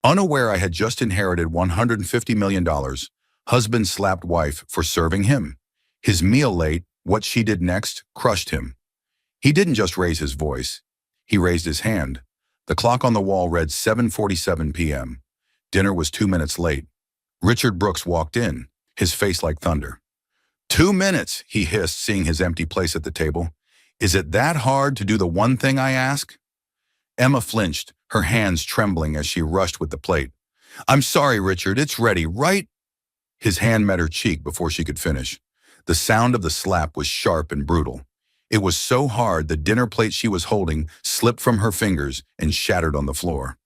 Unaware I had just inherited $150 million, husband slapped wife for serving him. His meal late, what she did next, crushed him. He didn't just raise his voice. He raised his hand. The clock on the wall read 7:47 p.m. Dinner was 2 minutes late. Richard Brooks walked in, his face like thunder. 2 minutes, he hissed, seeing his empty place at the table. Is it that hard to do the one thing I ask? Emma flinched, her hands trembling as she rushed with the plate. I'm sorry, Richard, it's ready, right? His hand met her cheek before she could finish. The sound of the slap was sharp and brutal. It was so hard the dinner plate she was holding slipped from her fingers and shattered on the floor.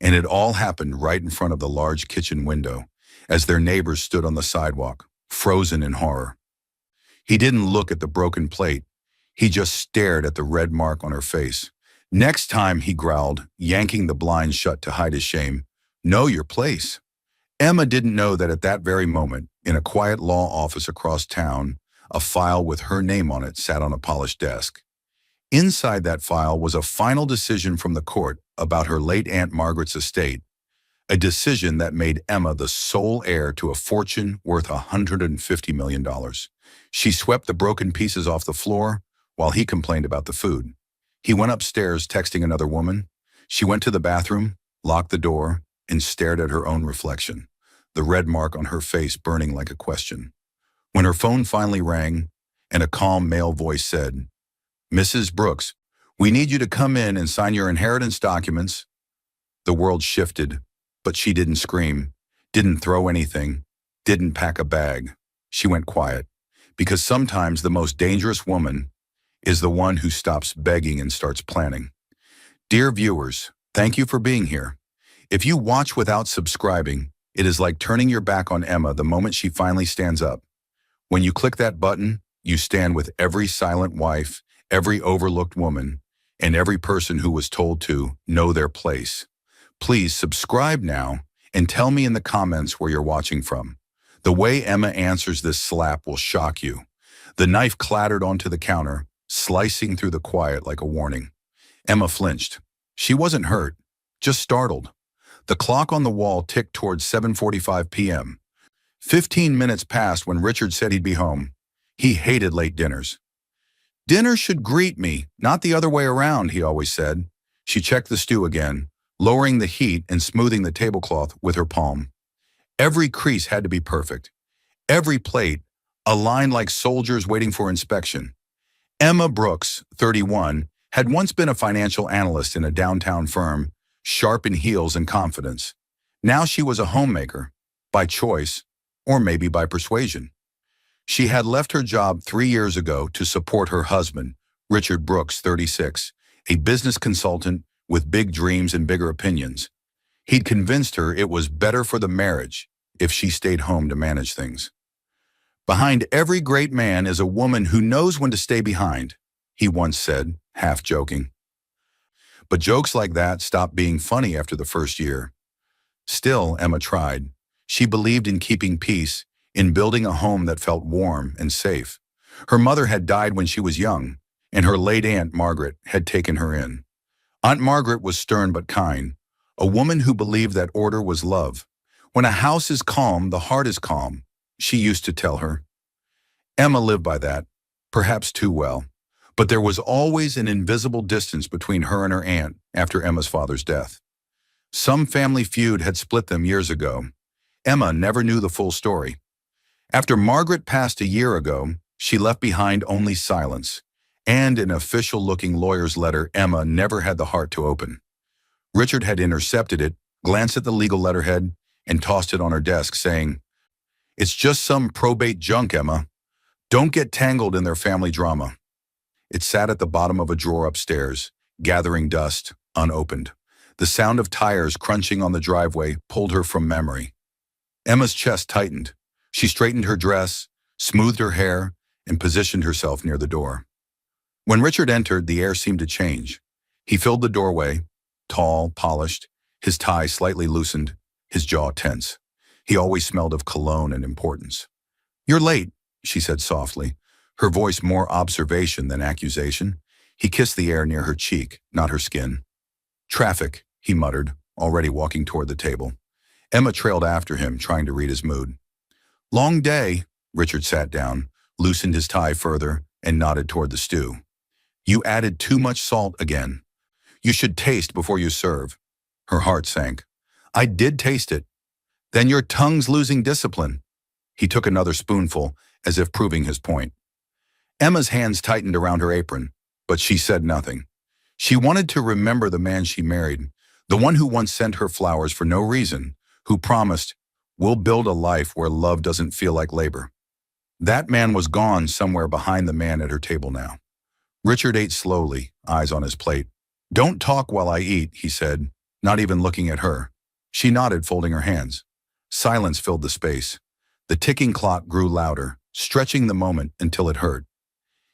And it all happened right in front of the large kitchen window, as their neighbors stood on the sidewalk, frozen in horror. He didn't look at the broken plate. He just stared at the red mark on her face. Next time, he growled, yanking the blind shut to hide his shame, know your place. Emma didn't know that at that very moment, in a quiet law office across town, a file with her name on it sat on a polished desk. Inside that file was a final decision from the court about her late Aunt Margaret's estate, a decision that made Emma the sole heir to a fortune worth $150 million. She swept the broken pieces off the floor while he complained about the food. He went upstairs texting another woman. She went to the bathroom, locked the door, and stared at her own reflection, the red mark on her face burning like a question. When her phone finally rang, and a calm male voice said, Mrs. Brooks, we need you to come in and sign your inheritance documents. The world shifted, but she didn't scream, didn't throw anything, didn't pack a bag. She went quiet, because sometimes the most dangerous woman is the one who stops begging and starts planning. Dear viewers, thank you for being here. If you watch without subscribing, it is like turning your back on Emma the moment she finally stands up. When you click that button, you stand with every silent wife, every overlooked woman, and every person who was told to know their place. Please subscribe now and tell me in the comments where you're watching from. The way Emma answers this slap will shock you. The knife clattered onto the counter, slicing through the quiet like a warning. Emma flinched. She wasn't hurt, just startled. The clock on the wall ticked towards 7:45 p.m. 15 minutes passed when Richard said he'd be home. He hated late dinners. Dinner should greet me, not the other way around, he always said. She checked the stew again, lowering the heat and smoothing the tablecloth with her palm. Every crease had to be perfect. Every plate, aligned like soldiers waiting for inspection. Emma Brooks, 31, had once been a financial analyst in a downtown firm, sharp in heels and confidence. Now she was a homemaker, by choice, or maybe by persuasion. She had left her job 3 years ago to support her husband, Richard Brooks, 36, a business consultant with big dreams and bigger opinions. He'd convinced her it was better for the marriage if she stayed home to manage things. Behind every great man is a woman who knows when to stay behind, he once said, half joking. But jokes like that stopped being funny after the first year. Still, Emma tried. She believed in keeping peace, in building a home that felt warm and safe. Her mother had died when she was young, and her late Aunt Margaret had taken her in. Aunt Margaret was stern but kind, a woman who believed that order was love. When a house is calm, the heart is calm, she used to tell her. Emma lived by that, perhaps too well, but there was always an invisible distance between her and her aunt after Emma's father's death. Some family feud had split them years ago. Emma never knew the full story. After Margaret passed a year ago, she left behind only silence, and an official-looking lawyer's letter Emma never had the heart to open. Richard had intercepted it, glanced at the legal letterhead, and tossed it on her desk, saying, It's just some probate junk, Emma. Don't get tangled in their family drama. It sat at the bottom of a drawer upstairs, gathering dust, unopened. The sound of tires crunching on the driveway pulled her from memory. Emma's chest tightened. She straightened her dress, smoothed her hair, and positioned herself near the door. When Richard entered, the air seemed to change. He filled the doorway, tall, polished, his tie slightly loosened, his jaw tense. He always smelled of cologne and importance. You're late, she said softly, her voice more observation than accusation. He kissed the air near her cheek, not her skin. Traffic, he muttered, already walking toward the table. Emma trailed after him, trying to read his mood. Long day. Richard sat down, loosened his tie further, and nodded toward the stew. You added too much salt again. You should taste before you serve. Her heart sank. I did taste it. Then your tongue's losing discipline. He took another spoonful, as if proving his point. Emma's hands tightened around her apron, but she said nothing. She wanted to remember the man she married, the one who once sent her flowers for no reason, who promised, we'll build a life where love doesn't feel like labor. That man was gone somewhere behind the man at her table now. Richard ate slowly, eyes on his plate. Don't talk while I eat, he said, not even looking at her. She nodded, folding her hands. Silence filled the space. The ticking clock grew louder, stretching the moment until it hurt.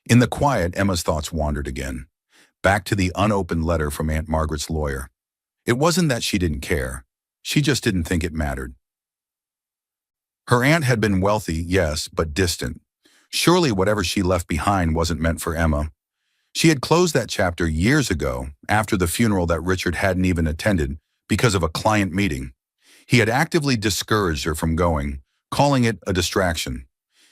In the quiet, Emma's thoughts wandered again, back to the unopened letter from Aunt Margaret's lawyer. It wasn't that she didn't care. She just didn't think it mattered. Her aunt had been wealthy, yes, but distant. Surely whatever she left behind wasn't meant for Emma. She had closed that chapter years ago, after the funeral that Richard hadn't even attended because of a client meeting. He had actively discouraged her from going, calling it a distraction.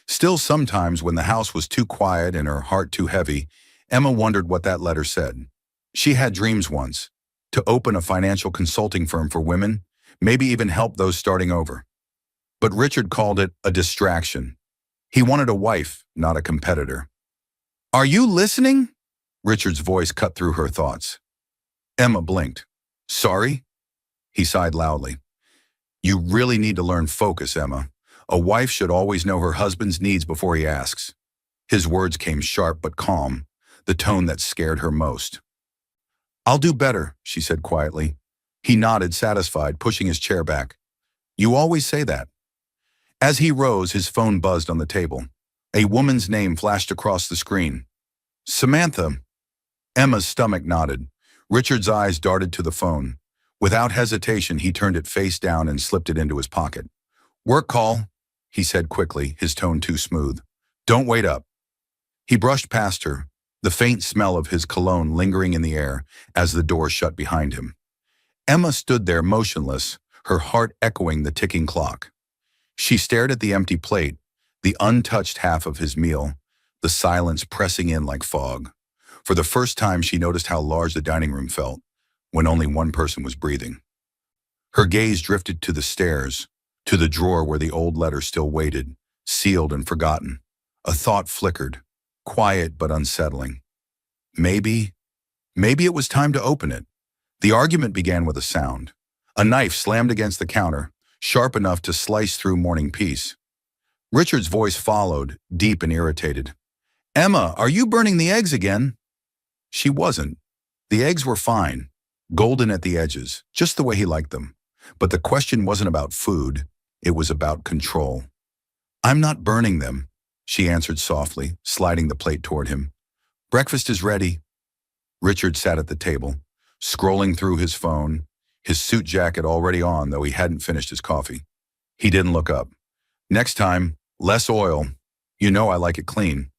Still, sometimes when the house was too quiet and her heart too heavy, Emma wondered what that letter said. She had dreams once, to open a financial consulting firm for women, maybe even help those starting over. But Richard called it a distraction. He wanted a wife, not a competitor. Are you listening? Richard's voice cut through her thoughts. Emma blinked. Sorry? He sighed loudly. You really need to learn focus, Emma. A wife should always know her husband's needs before he asks. His words came sharp but calm, the tone that scared her most. I'll do better, she said quietly. He nodded, satisfied, pushing his chair back. You always say that. As he rose, his phone buzzed on the table. A woman's name flashed across the screen. Samantha. Emma's stomach knotted. Richard's eyes darted to the phone. Without hesitation, he turned it face down and slipped it into his pocket. Work call, he said quickly, his tone too smooth. Don't wait up. He brushed past her, the faint smell of his cologne lingering in the air as the door shut behind him. Emma stood there motionless, her heart echoing the ticking clock. She stared at the empty plate, the untouched half of his meal, the silence pressing in like fog. For the first time, she noticed how large the dining room felt, when only one person was breathing. Her gaze drifted to the stairs, to the drawer where the old letter still waited, sealed and forgotten. A thought flickered, quiet but unsettling. Maybe it was time to open it. The argument began with a sound. A knife slammed against the counter, sharp enough to slice through morning peace. Richard's voice followed, deep and irritated. Emma, are you burning the eggs again? She wasn't. The eggs were fine, golden at the edges, just the way he liked them. But the question wasn't about food, it was about control. I'm not burning them, she answered softly, sliding the plate toward him. Breakfast is ready. Richard sat at the table, scrolling through his phone, his suit jacket already on, though he hadn't finished his coffee. He didn't look up. Next time, less oil. You know I like it clean.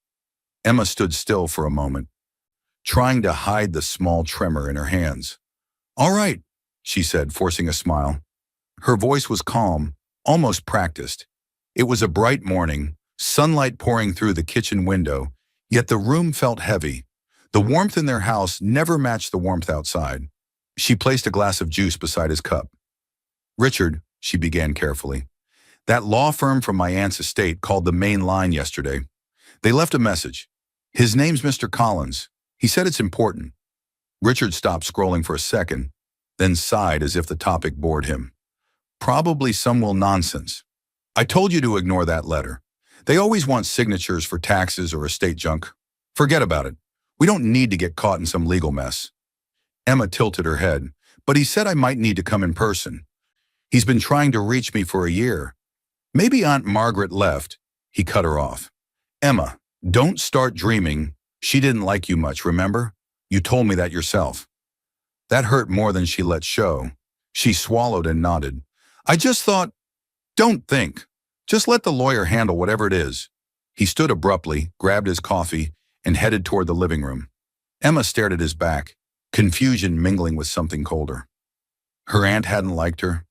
Emma stood still for a moment, trying to hide the small tremor in her hands. All right, she said, forcing a smile. Her voice was calm, almost practiced. It was a bright morning, sunlight pouring through the kitchen window, yet the room felt heavy. The warmth in their house never matched the warmth outside. She placed a glass of juice beside his cup. Richard, she began carefully, that law firm from my aunt's estate called the main line yesterday. They left a message. His name's Mr. Collins. He said it's important. Richard stopped scrolling for a second, then sighed as if the topic bored him. Probably some nonsense. I told you to ignore that letter. They always want signatures for taxes or estate junk. Forget about it. We don't need to get caught in some legal mess. Emma tilted her head, but he said I might need to come in person. He's been trying to reach me for a year. Maybe Aunt Margaret left. He cut her off. Emma, don't start dreaming. She didn't like you much, remember? You told me that yourself. That hurt more than she let show. She swallowed and nodded. I just thought, don't think. Just let the lawyer handle whatever it is. He stood abruptly, grabbed his coffee, and headed toward the living room. Emma stared at his back, confusion mingling with something colder. Her aunt hadn't liked her?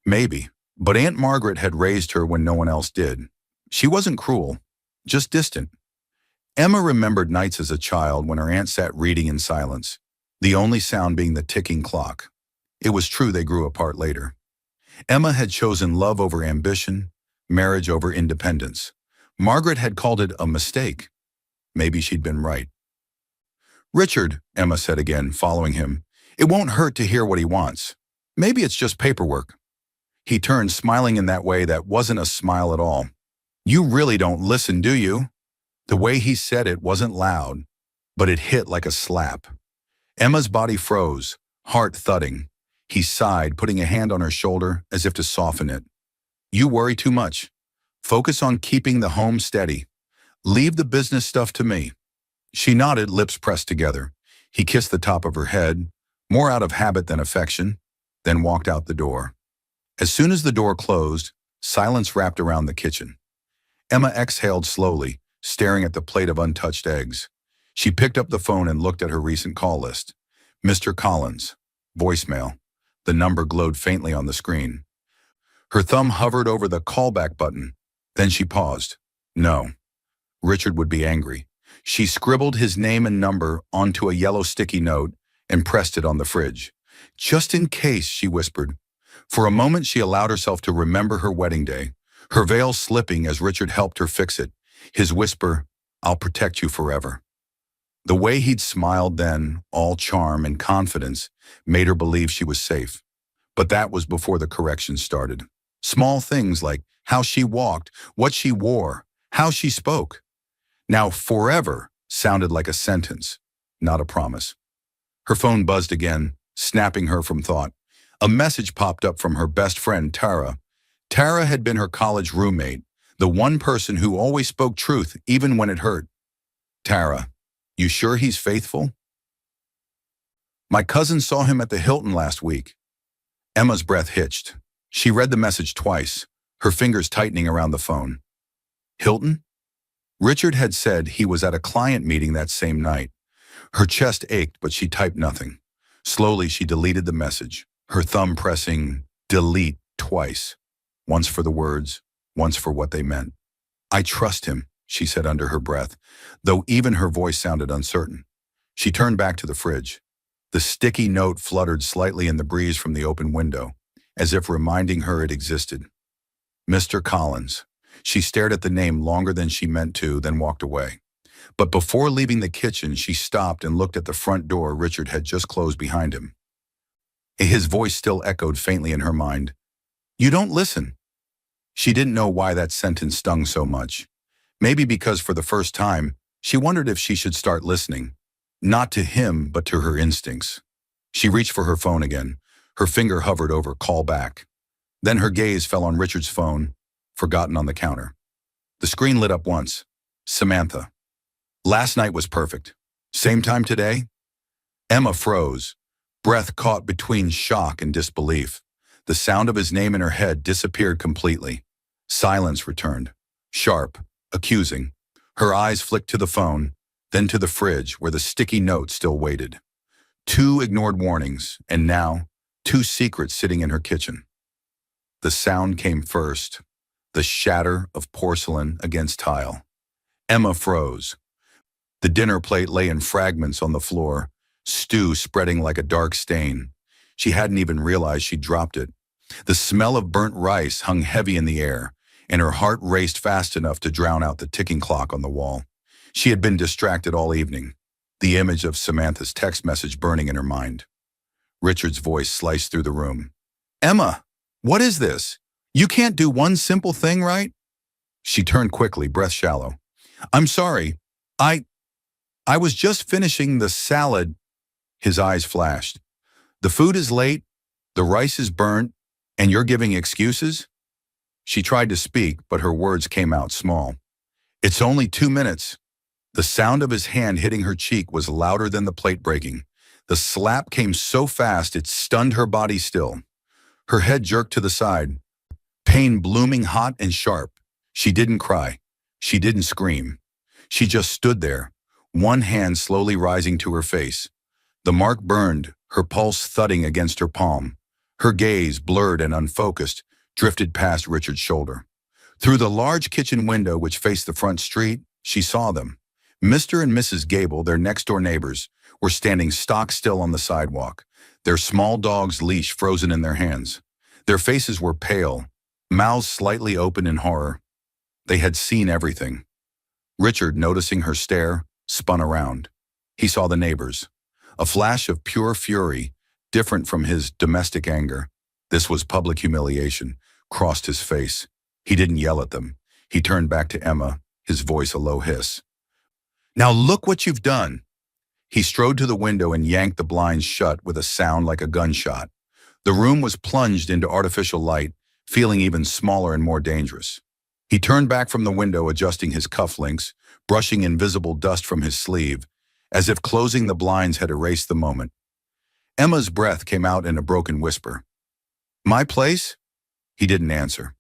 Maybe, but Aunt Margaret had raised her when no one else did. She wasn't cruel, just distant. Emma remembered nights as a child when her aunt sat reading in silence, the only sound being the ticking clock. It was true they grew apart later. Emma had chosen love over ambition, marriage over independence. Margaret had called it a mistake. Maybe she'd been right. "Richard," Emma said again, following him, "it won't hurt to hear what he wants. Maybe it's just paperwork." He turned, smiling in that way that wasn't a smile at all. "You really don't listen, do you?" The way he said it wasn't loud, but it hit like a slap. Emma's body froze, heart thudding. He sighed, putting a hand on her shoulder as if to soften it. "You worry too much. Focus on keeping the home steady. Leave the business stuff to me." She nodded, lips pressed together. He kissed the top of her head, more out of habit than affection, then walked out the door. As soon as the door closed, silence wrapped around the kitchen. Emma exhaled slowly, staring at the plate of untouched eggs. She picked up the phone and looked at her recent call list. Mr. Collins. Voicemail. The number glowed faintly on the screen. Her thumb hovered over the callback button. Then she paused. No. Richard would be angry. She scribbled his name and number onto a yellow sticky note and pressed it on the fridge. "Just in case," she whispered. For a moment she allowed herself to remember her wedding day, her veil slipping as Richard helped her fix it. His whisper, "I'll protect you forever." The way he'd smiled then, all charm and confidence, made her believe she was safe. But that was before the corrections started. Small things like how she walked, what she wore, how she spoke. Now forever sounded like a sentence, not a promise. Her phone buzzed again, snapping her from thought. A message popped up from her best friend, Tara. Tara had been her college roommate, the one person who always spoke truth even when it hurt. "Tara, you sure he's faithful?" "My cousin saw him at the Hilton last week." Emma's breath hitched. She read the message twice, her fingers tightening around the phone. Hilton? Richard had said he was at a client meeting that same night. Her chest ached, but she typed nothing. Slowly, she deleted the message, her thumb pressing delete twice, once for the words, once for what they meant. "I trust him," she said under her breath, though even her voice sounded uncertain. She turned back to the fridge. The sticky note fluttered slightly in the breeze from the open window, as if reminding her it existed. Mr. Collins. She stared at the name longer than she meant to, then walked away. But before leaving the kitchen, she stopped and looked at the front door Richard had just closed behind him. His voice still echoed faintly in her mind. "You don't listen." She didn't know why that sentence stung so much. Maybe because for the first time, she wondered if she should start listening. Not to him, but to her instincts. She reached for her phone again. Her finger hovered over call back. Then her gaze fell on Richard's phone, forgotten on the counter. The screen lit up once. Samantha. "Last night was perfect. Same time today?" Emma froze, breath caught between shock and disbelief. The sound of his name in her head disappeared completely. Silence returned, sharp, accusing. Her eyes flicked to the phone, then to the fridge where the sticky note still waited. 2 ignored warnings, and now 2 secrets sitting in her kitchen. The sound came first, the shatter of porcelain against tile. Emma froze. The dinner plate lay in fragments on the floor, stew spreading like a dark stain. She hadn't even realized she'd dropped it. The smell of burnt rice hung heavy in the air, and her heart raced fast enough to drown out the ticking clock on the wall. She had been distracted all evening, the image of Samantha's text message burning in her mind. Richard's voice sliced through the room. "Emma, what is this? You can't do one simple thing right?" She turned quickly, breath shallow. "I'm sorry. I was just finishing the salad." His eyes flashed. "The food is late, the rice is burnt, and you're giving excuses?" She tried to speak, but her words came out small. "It's only 2 minutes." The sound of his hand hitting her cheek was louder than the plate breaking. The slap came so fast it stunned her body still. Her head jerked to the side, pain blooming hot and sharp. She didn't cry. She didn't scream. She just stood there, one hand slowly rising to her face. The mark burned, her pulse thudding against her palm. Her gaze, blurred and unfocused, drifted past Richard's shoulder. Through the large kitchen window which faced the front street, she saw them. Mr. and Mrs. Gable, their next-door neighbors, were standing stock-still on the sidewalk, their small dog's leash frozen in their hands. Their faces were pale, mouths slightly open in horror. They had seen everything. Richard, noticing her stare, spun around. He saw the neighbors. A flash of pure fury, different from his domestic anger. This was public humiliation, crossed his face. He didn't yell at them. He turned back to Emma, his voice a low hiss. "Now look what you've done." He strode to the window and yanked the blinds shut with a sound like a gunshot. The room was plunged into artificial light, feeling even smaller and more dangerous. He turned back from the window, adjusting his cufflinks, brushing invisible dust from his sleeve, as if closing the blinds had erased the moment. Emma's breath came out in a broken whisper. "My place?" He didn't answer.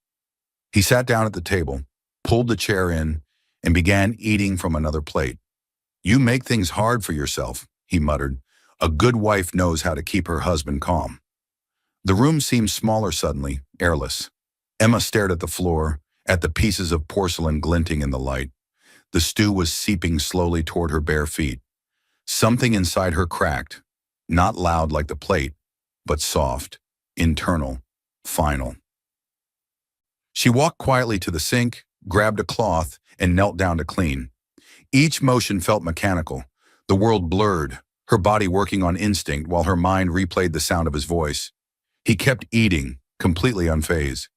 He sat down at the table, pulled the chair in, and began eating from another plate. "You make things hard for yourself," he muttered. "A good wife knows how to keep her husband calm." The room seemed smaller suddenly, airless. Emma stared at the floor, at the pieces of porcelain glinting in the light. The stew was seeping slowly toward her bare feet. Something inside her cracked, not loud like the plate, but soft, internal, final. She walked quietly to the sink, grabbed a cloth, and knelt down to clean. Each motion felt mechanical, the world blurred, her body working on instinct while her mind replayed the sound of his voice. He kept eating, completely unfazed.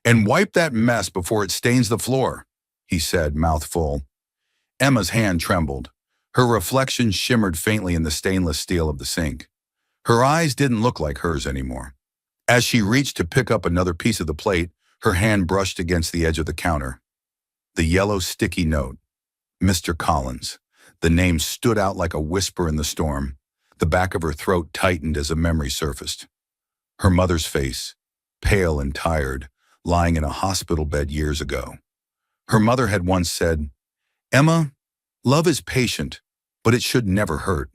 "And wipe that mess before it stains the floor," he said, mouth full. Emma's hand trembled. Her reflection shimmered faintly in the stainless steel of the sink. Her eyes didn't look like hers anymore. As she reached to pick up another piece of the plate, her hand brushed against the edge of the counter. The yellow sticky note. Mr. Collins. The name stood out like a whisper in the storm. The back of her throat tightened as a memory surfaced. Her mother's face, pale and tired, lying in a hospital bed years ago. Her mother had once said, "Emma, love is patient, but it should never hurt."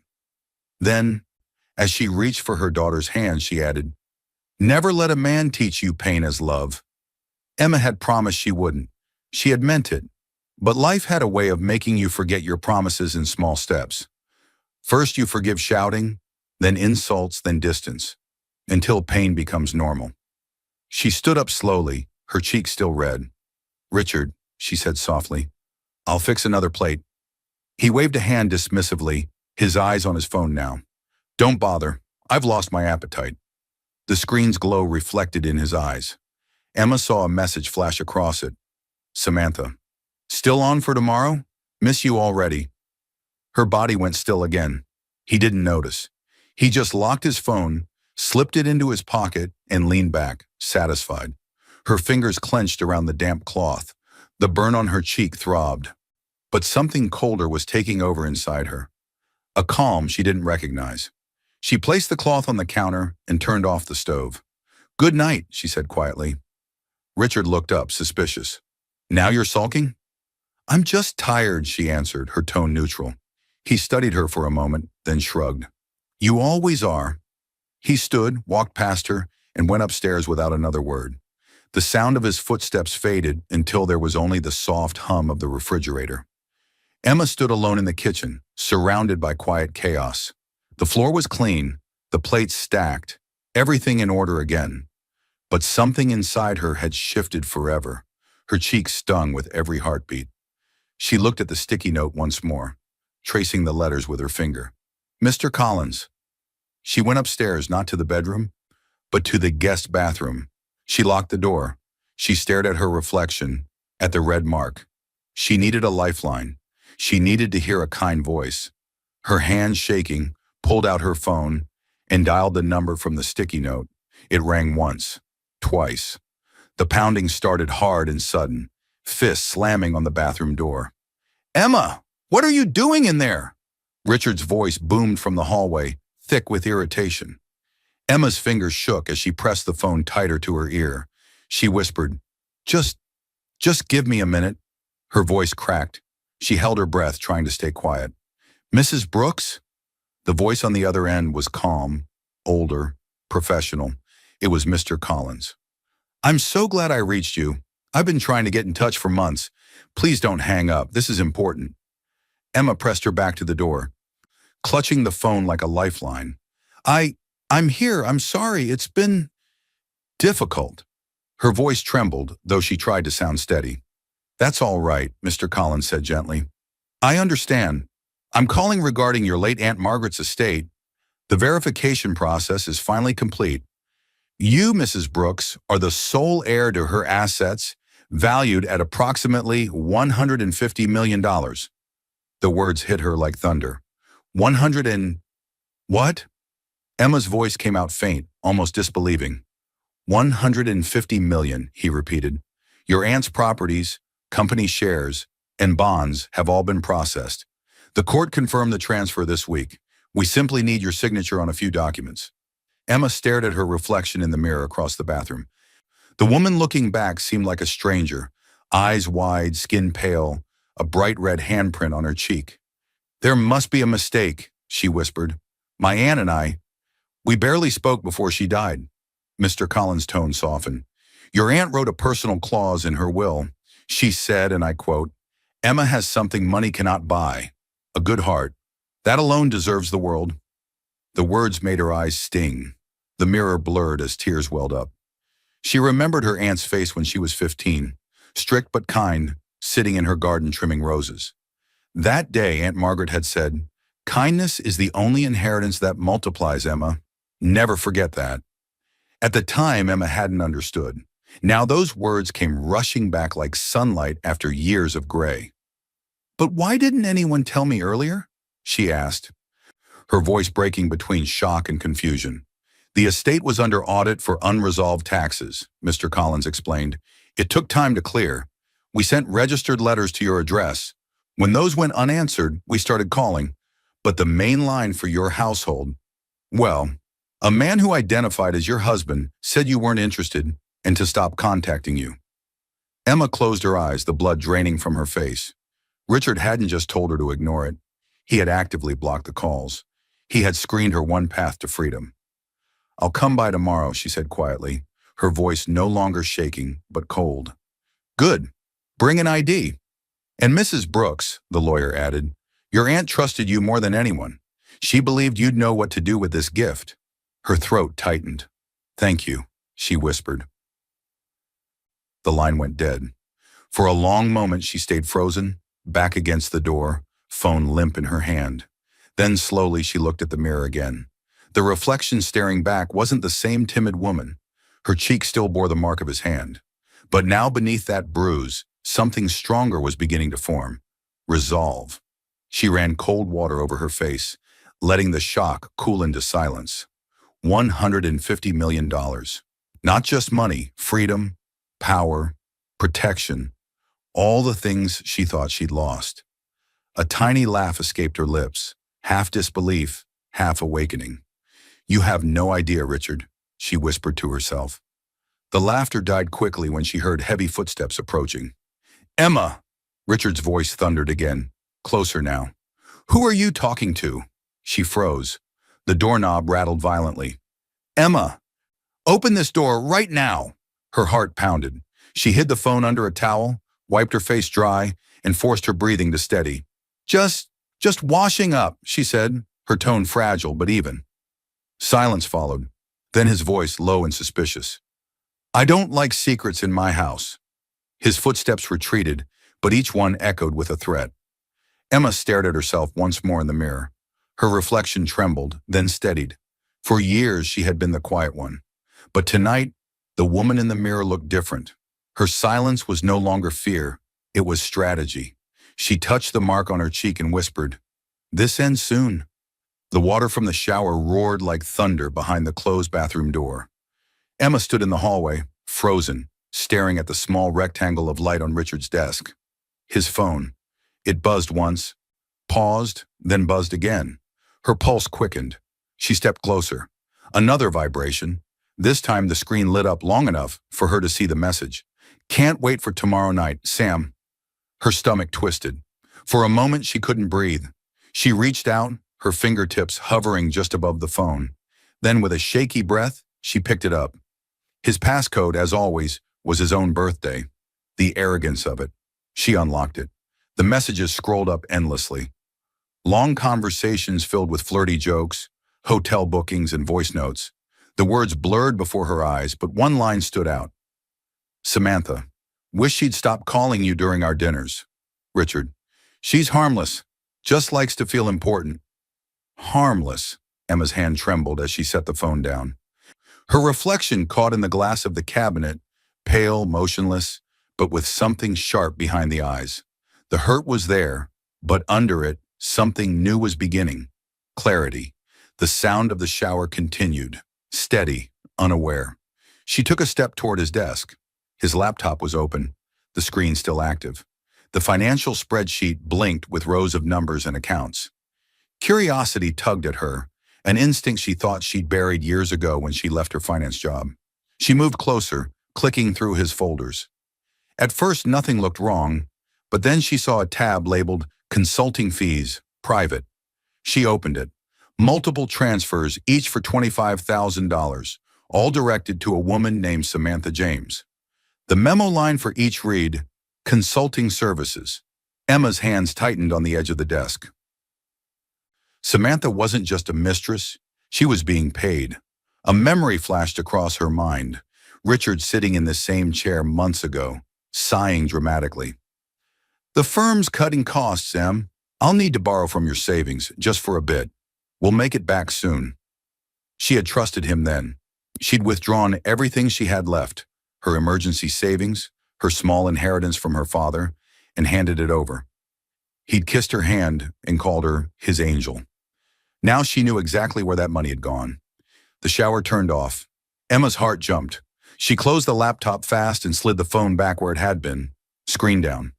Then, as she reached for her daughter's hand, she added, "Never let a man teach you pain as love." Emma had promised she wouldn't. She had meant it. But life had a way of making you forget your promises in small steps. First you forgive shouting, then insults, then distance, until pain becomes normal. She stood up slowly, her cheeks still red. "Richard," she said softly, "I'll fix another plate." He waved a hand dismissively, his eyes on his phone now. "Don't bother. I've lost my appetite." The screen's glow reflected in his eyes. Emma saw a message flash across it. "Samantha. Still on for tomorrow? Miss you already." Her body went still again. He didn't notice. He just locked his phone, slipped it into his pocket, and leaned back, satisfied. Her fingers clenched around the damp cloth. The burn on her cheek throbbed. But something colder was taking over inside her. A calm she didn't recognize. She placed the cloth on the counter and turned off the stove. "Good night," she said quietly. Richard looked up, suspicious. "Now you're sulking?" "I'm just tired," she answered, her tone neutral. He studied her for a moment, then shrugged. "You always are." He stood, walked past her, and went upstairs without another word. The sound of his footsteps faded until there was only the soft hum of the refrigerator. Emma stood alone in the kitchen, surrounded by quiet chaos. The floor was clean, the plates stacked, everything in order again. But something inside her had shifted forever. Her cheeks stung with every heartbeat. She looked at the sticky note once more, tracing the letters with her finger. "Mr. Collins." She went upstairs, not to the bedroom, but to the guest bathroom. She locked the door. She stared at her reflection, at the red mark. She needed a lifeline. She needed to hear a kind voice. Her hand shaking, pulled out her phone and dialed the number from the sticky note. It rang once, twice. The pounding started hard and sudden, fists slamming on the bathroom door. "Emma, what are you doing in there?" Richard's voice boomed from the hallway, thick with irritation. Emma's fingers shook as she pressed the phone tighter to her ear. She whispered, Just give me a minute." Her voice cracked. She held her breath, trying to stay quiet. "Mrs. Brooks?" The voice on the other end was calm, older, professional. It was Mr. Collins. "I'm so glad I reached you. I've been trying to get in touch for months. Please don't hang up. This is important." Emma pressed her back to the door, clutching the phone like a lifeline. I, I'm here. I'm sorry. It's been difficult." Her voice trembled, though she tried to sound steady. "That's all right," Mr. Collins said gently. "I understand. I'm calling regarding your late Aunt Margaret's estate. The verification process is finally complete. You, Mrs. Brooks, are the sole heir to her assets, valued at approximately $150 million. The words hit her like thunder. 100 and... What? Emma's voice came out faint, almost disbelieving. 150 million, he repeated. Your aunt's properties, company shares, and bonds have all been processed. The court confirmed the transfer this week. We simply need your signature on a few documents. Emma stared at her reflection in the mirror across the bathroom. The woman looking back seemed like a stranger, eyes wide, skin pale, a bright red handprint on her cheek. "There must be a mistake," she whispered. "My aunt and we barely spoke before she died." Mr. Collins' tone softened. "Your aunt wrote a personal clause in her will. She said, and I quote, 'Emma has something money cannot buy, a good heart. That alone deserves the world.'" The words made her eyes sting. The mirror blurred as tears welled up. She remembered her aunt's face when she was 15, strict but kind, sitting in her garden trimming roses. That day, Aunt Margaret had said, "Kindness is the only inheritance that multiplies, Emma. Never forget that." At the time, Emma hadn't understood. Now those words came rushing back like sunlight after years of gray. "But why didn't anyone tell me earlier?" she asked, her voice breaking between shock and confusion. "The estate was under audit for unresolved taxes," Mr. Collins explained. "It took time to clear. We sent registered letters to your address. When those went unanswered, we started calling. But the main line for your household, well, a man who identified as your husband said you weren't interested and to stop contacting you." Emma closed her eyes, the blood draining from her face. Richard hadn't just told her to ignore it. He had actively blocked the calls. He had screened her one path to freedom. "I'll come by tomorrow," she said quietly, her voice no longer shaking, but cold. "Good. Bring an ID. And Mrs. Brooks," the lawyer added, "your aunt trusted you more than anyone. She believed you'd know what to do with this gift." Her throat tightened. "Thank you," she whispered. The line went dead. For a long moment she stayed frozen, back against the door, phone limp in her hand. Then slowly she looked at the mirror again. The reflection staring back wasn't the same timid woman. Her cheek still bore the mark of his hand. But now beneath that bruise, something stronger was beginning to form. Resolve. She ran cold water over her face, letting the shock cool into silence. $150 million. Not just money, freedom, power, protection, all the things she thought she'd lost. A tiny laugh escaped her lips, half disbelief, half awakening. "You have no idea, Richard," she whispered to herself. The laughter died quickly when she heard heavy footsteps approaching. "Emma!" Richard's voice thundered again, closer now. "Who are you talking to?" She froze. The doorknob rattled violently. "Emma! Open this door right now!" Her heart pounded. She hid the phone under a towel, wiped her face dry, and forced her breathing to steady. Just washing up," she said, her tone fragile but even. Silence followed. Then his voice low and suspicious. "I don't like secrets in my house." His footsteps retreated, but each one echoed with a threat. Emma stared at herself once more in the mirror. Her reflection trembled, then steadied. For years she had been the quiet one. But tonight, the woman in the mirror looked different. Her silence was no longer fear, it was strategy. She touched the mark on her cheek and whispered, "This ends soon." The water from the shower roared like thunder behind the closed bathroom door. Emma stood in the hallway, frozen, staring at the small rectangle of light on Richard's desk. His phone. It buzzed once, paused, then buzzed again. Her pulse quickened. She stepped closer. Another vibration. This time the screen lit up long enough for her to see the message. "Can't wait for tomorrow night, Sam." Her stomach twisted. For a moment she couldn't breathe. She reached out, her fingertips hovering just above the phone. Then with a shaky breath, she picked it up. His passcode, as always, was his own birthday. The arrogance of it. She unlocked it. The messages scrolled up endlessly. Long conversations filled with flirty jokes, hotel bookings, and voice notes. The words blurred before her eyes, but one line stood out. Samantha, wish she'd stop calling you during our dinners. Richard, she's harmless, just likes to feel important. Harmless. Emma's hand trembled as she set the phone down. Her reflection caught in the glass of the cabinet, pale, motionless, but with something sharp behind the eyes. The hurt was there, but under it, something new was beginning. Clarity. The sound of the shower continued, steady, unaware. She took a step toward his desk. His laptop was open, the screen still active. The financial spreadsheet blinked with rows of numbers and accounts. Curiosity tugged at her, an instinct she thought she'd buried years ago when she left her finance job. She moved closer, clicking through his folders. At first, nothing looked wrong, but then she saw a tab labeled Consulting Fees, Private. She opened it. Multiple transfers, each for $25,000, all directed to a woman named Samantha James. The memo line for each read, Consulting Services. Emma's hands tightened on the edge of the desk. Samantha wasn't just a mistress, she was being paid. A memory flashed across her mind. Richard sitting in the same chair months ago, sighing dramatically. The firm's cutting costs, Em. I'll need to borrow from your savings, just for a bit. We'll make it back soon. She had trusted him then. She'd withdrawn everything she had left, her emergency savings, her small inheritance from her father, and handed it over. He'd kissed her hand and called her his angel. Now she knew exactly where that money had gone. The shower turned off. Emma's heart jumped. She closed the laptop fast and slid the phone back where it had been, screen down.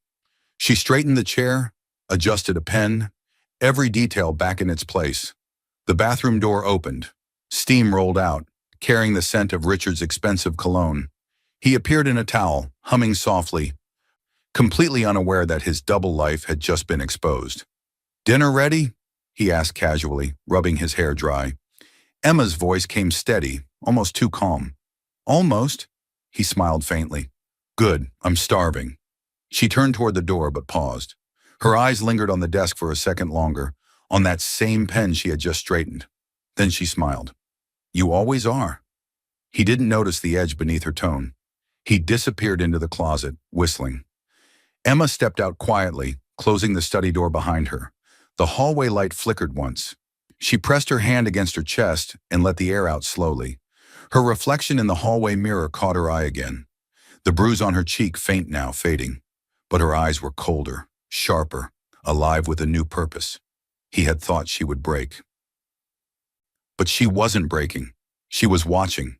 She straightened the chair, adjusted a pen, every detail back in its place. The bathroom door opened. Steam rolled out, carrying the scent of Richard's expensive cologne. He appeared in a towel, humming softly, completely unaware that his double life had just been exposed. Dinner ready? He asked casually, rubbing his hair dry. Emma's voice came steady, almost too calm. Almost, he smiled faintly. Good, I'm starving. She turned toward the door but paused. Her eyes lingered on the desk for a second longer, on that same pen she had just straightened. Then she smiled. You always are. He didn't notice the edge beneath her tone. He disappeared into the closet, whistling. Emma stepped out quietly, closing the study door behind her. The hallway light flickered once. She pressed her hand against her chest and let the air out slowly. Her reflection in the hallway mirror caught her eye again. The bruise on her cheek faint now, fading. But her eyes were colder, sharper, alive with a new purpose. He had thought she would break. But she wasn't breaking. She was watching.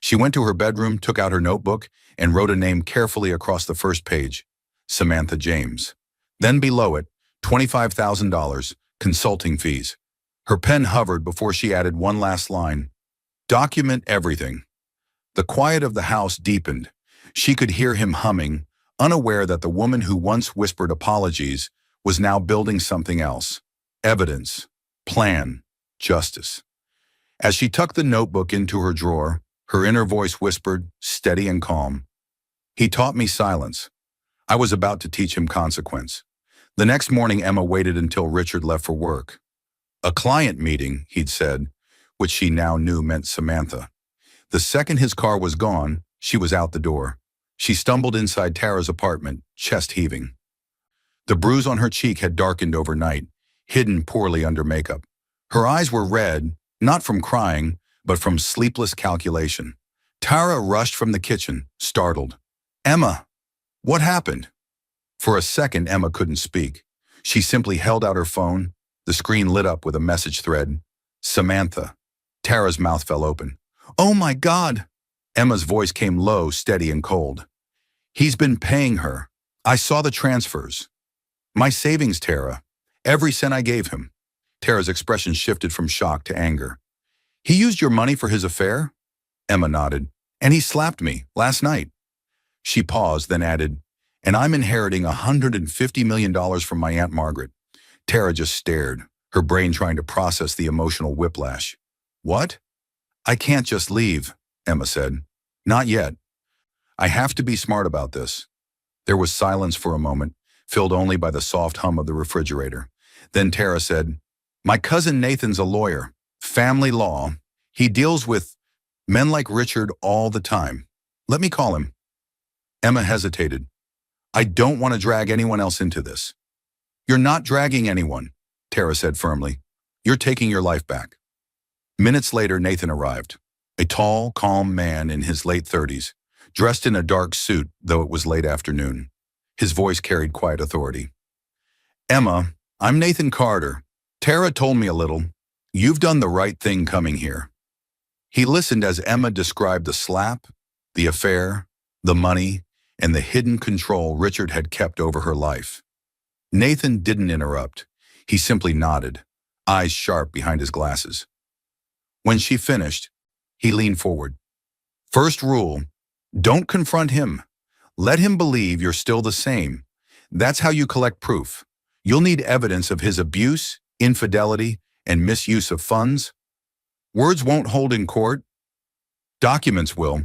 She went to her bedroom, took out her notebook, and wrote a name carefully across the first page. Samantha James. Then below it, $25,000, consulting fees. Her pen hovered before she added one last line. Document everything. The quiet of the house deepened. She could hear him humming, unaware that the woman who once whispered apologies was now building something else. Evidence, plan, justice. As she tucked the notebook into her drawer, her inner voice whispered, steady and calm. He taught me silence. I was about to teach him consequence. The next morning, Emma waited until Richard left for work. A client meeting, he'd said, which she now knew meant Samantha. The second his car was gone, she was out the door. She stumbled inside Tara's apartment, chest heaving. The bruise on her cheek had darkened overnight, hidden poorly under makeup. Her eyes were red, not from crying, but from sleepless calculation. Tara rushed from the kitchen, startled. Emma, what happened? For a second, Emma couldn't speak. She simply held out her phone. The screen lit up with a message thread. Samantha. Tara's mouth fell open. Oh my God! Emma's voice came low, steady and cold. He's been paying her. I saw the transfers. My savings, Tara. Every cent I gave him. Tara's expression shifted from shock to anger. He used your money for his affair? Emma nodded. And he slapped me last night. She paused, then added, and I'm inheriting $150 million from my Aunt Margaret. Tara just stared, her brain trying to process the emotional whiplash. What? I can't just leave, Emma said. Not yet. I have to be smart about this. There was silence for a moment, filled only by the soft hum of the refrigerator. Then Tara said, "My cousin Nathan's a lawyer. Family law. He deals with men like Richard all the time. Let me call him." Emma hesitated. "I don't want to drag anyone else into this." "You're not dragging anyone," Tara said firmly. "You're taking your life back." Minutes later, Nathan arrived. A tall, calm man in his late 30s, dressed in a dark suit, though it was late afternoon. His voice carried quiet authority. "Emma, I'm Nathan Carter. Tara told me a little. You've done the right thing coming here." He listened as Emma described the slap, the affair, the money, and the hidden control Richard had kept over her life. Nathan didn't interrupt. He simply nodded, eyes sharp behind his glasses. When she finished, he leaned forward. "First rule, don't confront him. Let him believe you're still the same. That's how you collect proof. You'll need evidence of his abuse, infidelity, and misuse of funds. Words won't hold in court. Documents will."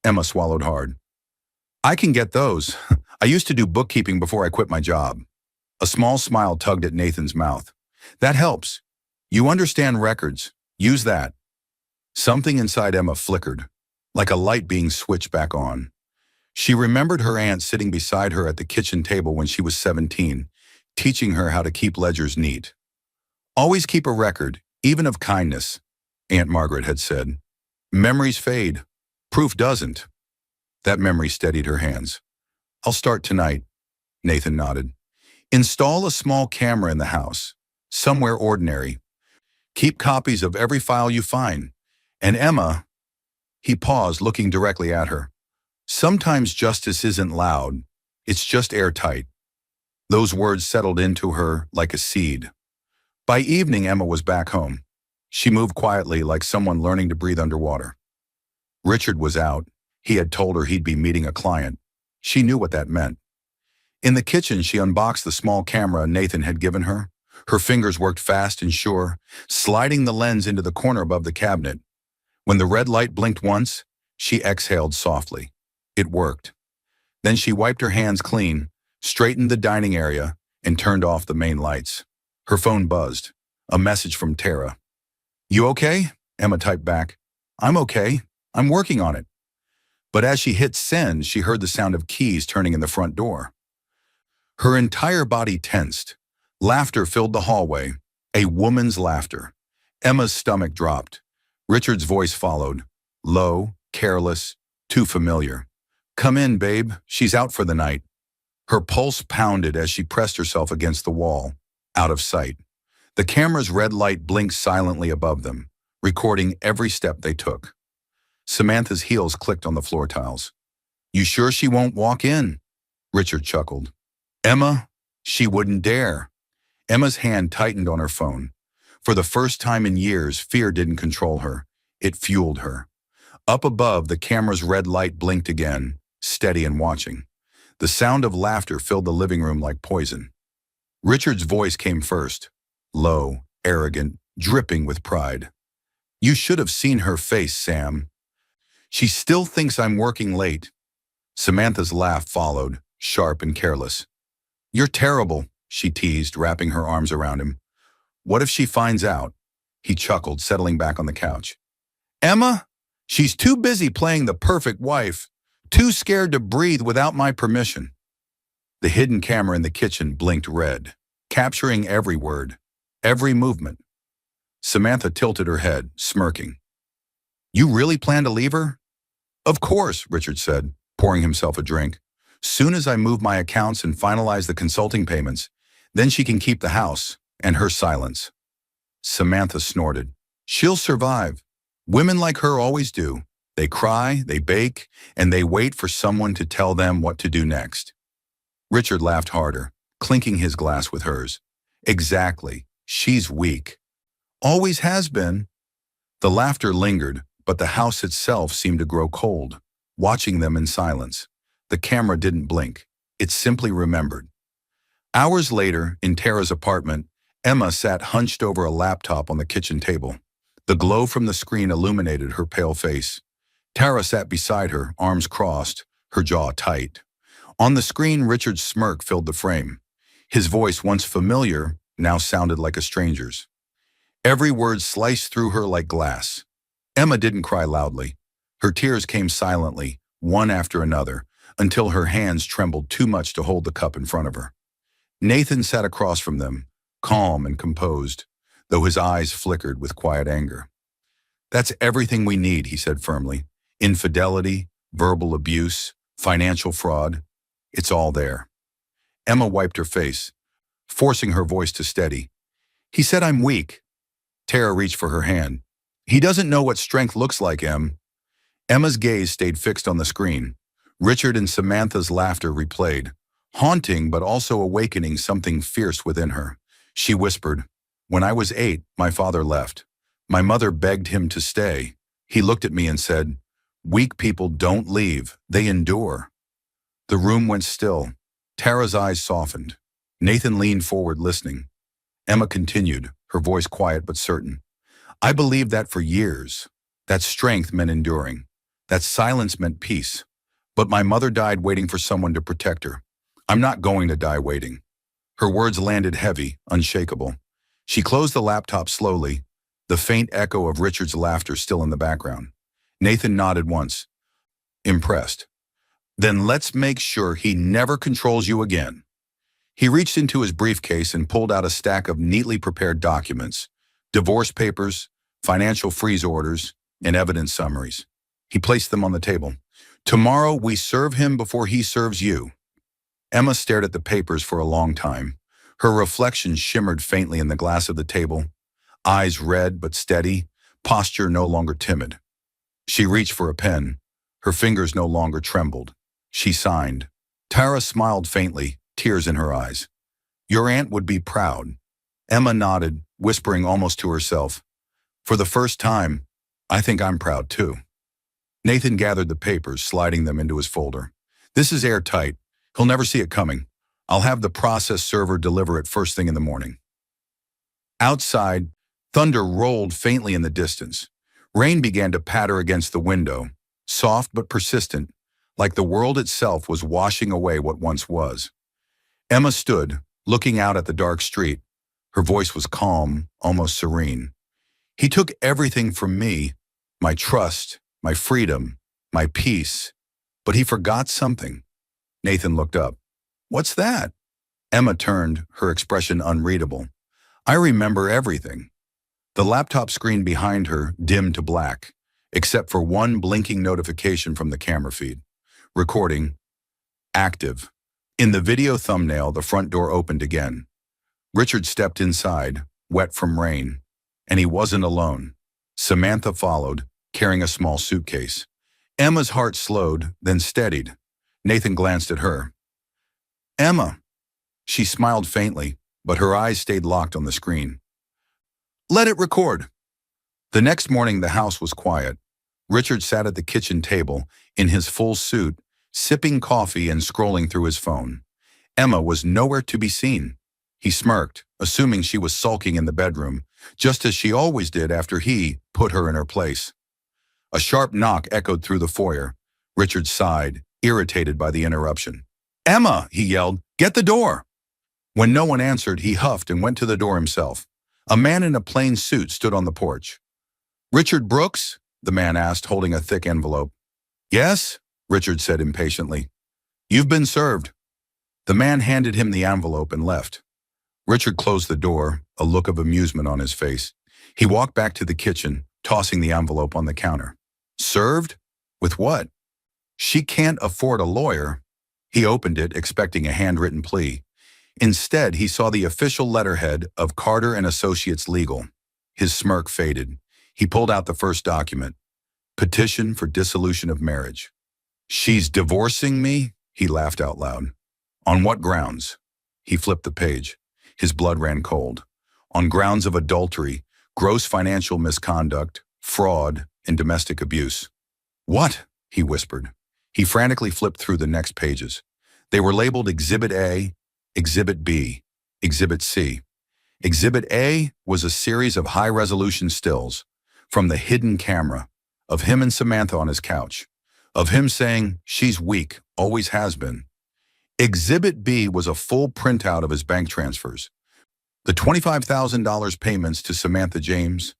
Emma swallowed hard. "I can get those. I used to do bookkeeping before I quit my job." A small smile tugged at Nathan's mouth. "That helps. You understand records. Use that." Something inside Emma flickered, like a light being switched back on. She remembered her aunt sitting beside her at the kitchen table when she was 17, teaching her how to keep ledgers neat. "Always keep a record, even of kindness," Aunt Margaret had said. "Memories fade. Proof doesn't." That memory steadied her hands. "I'll start tonight," Nathan nodded. "Install a small camera in the house, somewhere ordinary. Keep copies of every file you find. And Emma," he paused, looking directly at her, "sometimes justice isn't loud. It's just airtight." Those words settled into her like a seed. By evening, Emma was back home. She moved quietly, like someone learning to breathe underwater. Richard was out. He had told her he'd be meeting a client. She knew what that meant. In the kitchen, she unboxed the small camera Nathan had given her. Her fingers worked fast and sure, sliding the lens into the corner above the cabinet. When the red light blinked once, she exhaled softly. It worked. Then she wiped her hands clean, straightened the dining area, and turned off the main lights. Her phone buzzed. A message from Tara. "You okay?" Emma typed back. "I'm okay. I'm working on it." But as she hit send, she heard the sound of keys turning in the front door. Her entire body tensed. Laughter filled the hallway. A woman's laughter. Emma's stomach dropped. Richard's voice followed. Low, careless, too familiar. "Come in, babe. She's out for the night." Her pulse pounded as she pressed herself against the wall, out of sight. The camera's red light blinked silently above them, recording every step they took. Samantha's heels clicked on the floor tiles. "You sure she won't walk in?" Richard chuckled. "Emma, she wouldn't dare." Emma's hand tightened on her phone. For the first time in years, fear didn't control her. It fueled her. Up above, the camera's red light blinked again, steady and watching. The sound of laughter filled the living room like poison. Richard's voice came first, low, arrogant, dripping with pride. "You should have seen her face, Sam. She still thinks I'm working late." Samantha's laugh followed, sharp and careless. "You're terrible," she teased, wrapping her arms around him. "What if she finds out?" He chuckled, settling back on the couch. "Emma, she's too busy playing the perfect wife, too scared to breathe without my permission." The hidden camera in the kitchen blinked red, capturing every word, every movement. Samantha tilted her head, smirking. "You really plan to leave her?" "Of course," Richard said, pouring himself a drink. "Soon as I move my accounts and finalize the consulting payments, then she can keep the house," and her silence. Samantha snorted. "She'll survive. Women like her always do. They cry, they bake, and they wait for someone to tell them what to do next." Richard laughed harder, clinking his glass with hers. "Exactly. She's weak. Always has been." The laughter lingered, but the house itself seemed to grow cold, watching them in silence. The camera didn't blink. It simply remembered. Hours later, in Tara's apartment, Emma sat hunched over a laptop on the kitchen table. The glow from the screen illuminated her pale face. Tara sat beside her, arms crossed, her jaw tight. On the screen, Richard's smirk filled the frame. His voice, once familiar, now sounded like a stranger's. Every word sliced through her like glass. Emma didn't cry loudly. Her tears came silently, one after another, until her hands trembled too much to hold the cup in front of her. Nathan sat across from them, calm and composed, though his eyes flickered with quiet anger. "That's everything we need," he said firmly. "Infidelity, verbal abuse, financial fraud. It's all there." Emma wiped her face, forcing her voice to steady. "He said I'm weak." Tara reached for her hand. "He doesn't know what strength looks like, Em." Emma's gaze stayed fixed on the screen. Richard and Samantha's laughter replayed, haunting but also awakening something fierce within her. She whispered, "When I was 8, my father left. My mother begged him to stay. He looked at me and said, 'Weak people don't leave, they endure.'" The room went still. Tara's eyes softened. Nathan leaned forward, listening. Emma continued, her voice quiet but certain. "I believed that for years. That strength meant enduring. That silence meant peace. But my mother died waiting for someone to protect her. I'm not going to die waiting." Her words landed heavy, unshakable. She closed the laptop slowly, the faint echo of Richard's laughter still in the background. Nathan nodded once, impressed. "Then let's make sure he never controls you again." He reached into his briefcase and pulled out a stack of neatly prepared documents, divorce papers, financial freeze orders, and evidence summaries. He placed them on the table. "Tomorrow we serve him before he serves you." Emma stared at the papers for a long time. Her reflection shimmered faintly in the glass of the table, eyes red but steady, posture no longer timid. She reached for a pen. Her fingers no longer trembled. She signed. Tara smiled faintly, tears in her eyes. "Your aunt would be proud." Emma nodded, whispering almost to herself, "For the first time, I think I'm proud too." Nathan gathered the papers, sliding them into his folder. "This is airtight. He'll never see it coming. I'll have the process server deliver it first thing in the morning." Outside, thunder rolled faintly in the distance. Rain began to patter against the window, soft but persistent, like the world itself was washing away what once was. Emma stood, looking out at the dark street. Her voice was calm, almost serene. "He took everything from me, my trust, my freedom, my peace, but he forgot something." Nathan looked up. "What's that?" Emma turned, her expression unreadable. "I remember everything." The laptop screen behind her dimmed to black, except for one blinking notification from the camera feed. Recording. Active. In the video thumbnail, the front door opened again. Richard stepped inside, wet from rain. And he wasn't alone. Samantha followed, carrying a small suitcase. Emma's heart slowed, then steadied. Nathan glanced at her. "Emma." She smiled faintly, but her eyes stayed locked on the screen. "Let it record." The next morning, the house was quiet. Richard sat at the kitchen table, in his full suit, sipping coffee and scrolling through his phone. Emma was nowhere to be seen. He smirked, assuming she was sulking in the bedroom, just as she always did after he put her in her place. A sharp knock echoed through the foyer. Richard sighed, irritated by the interruption. "Emma," he yelled, "get the door." When no one answered, he huffed and went to the door himself. A man in a plain suit stood on the porch. "Richard Brooks?" the man asked, holding a thick envelope. "Yes," Richard said impatiently. "You've been served." The man handed him the envelope and left. Richard closed the door, a look of amusement on his face. He walked back to the kitchen, tossing the envelope on the counter. "Served? With what?" "She can't afford a lawyer." He opened it, expecting a handwritten plea. Instead, he saw the official letterhead of Carter and Associates Legal. His smirk faded. He pulled out the first document. Petition for dissolution of marriage. "She's divorcing me?" He laughed out loud. "On what grounds?" He flipped the page. His blood ran cold. "On grounds of adultery, gross financial misconduct, fraud, and domestic abuse." "What?" he whispered. He frantically flipped through the next pages. They were labeled Exhibit A, Exhibit B, Exhibit C. Exhibit A was a series of high-resolution stills from the hidden camera, of him and Samantha on his couch, of him saying, "She's weak, always has been." Exhibit B was a full printout of his bank transfers. The $25,000 payments to Samantha James.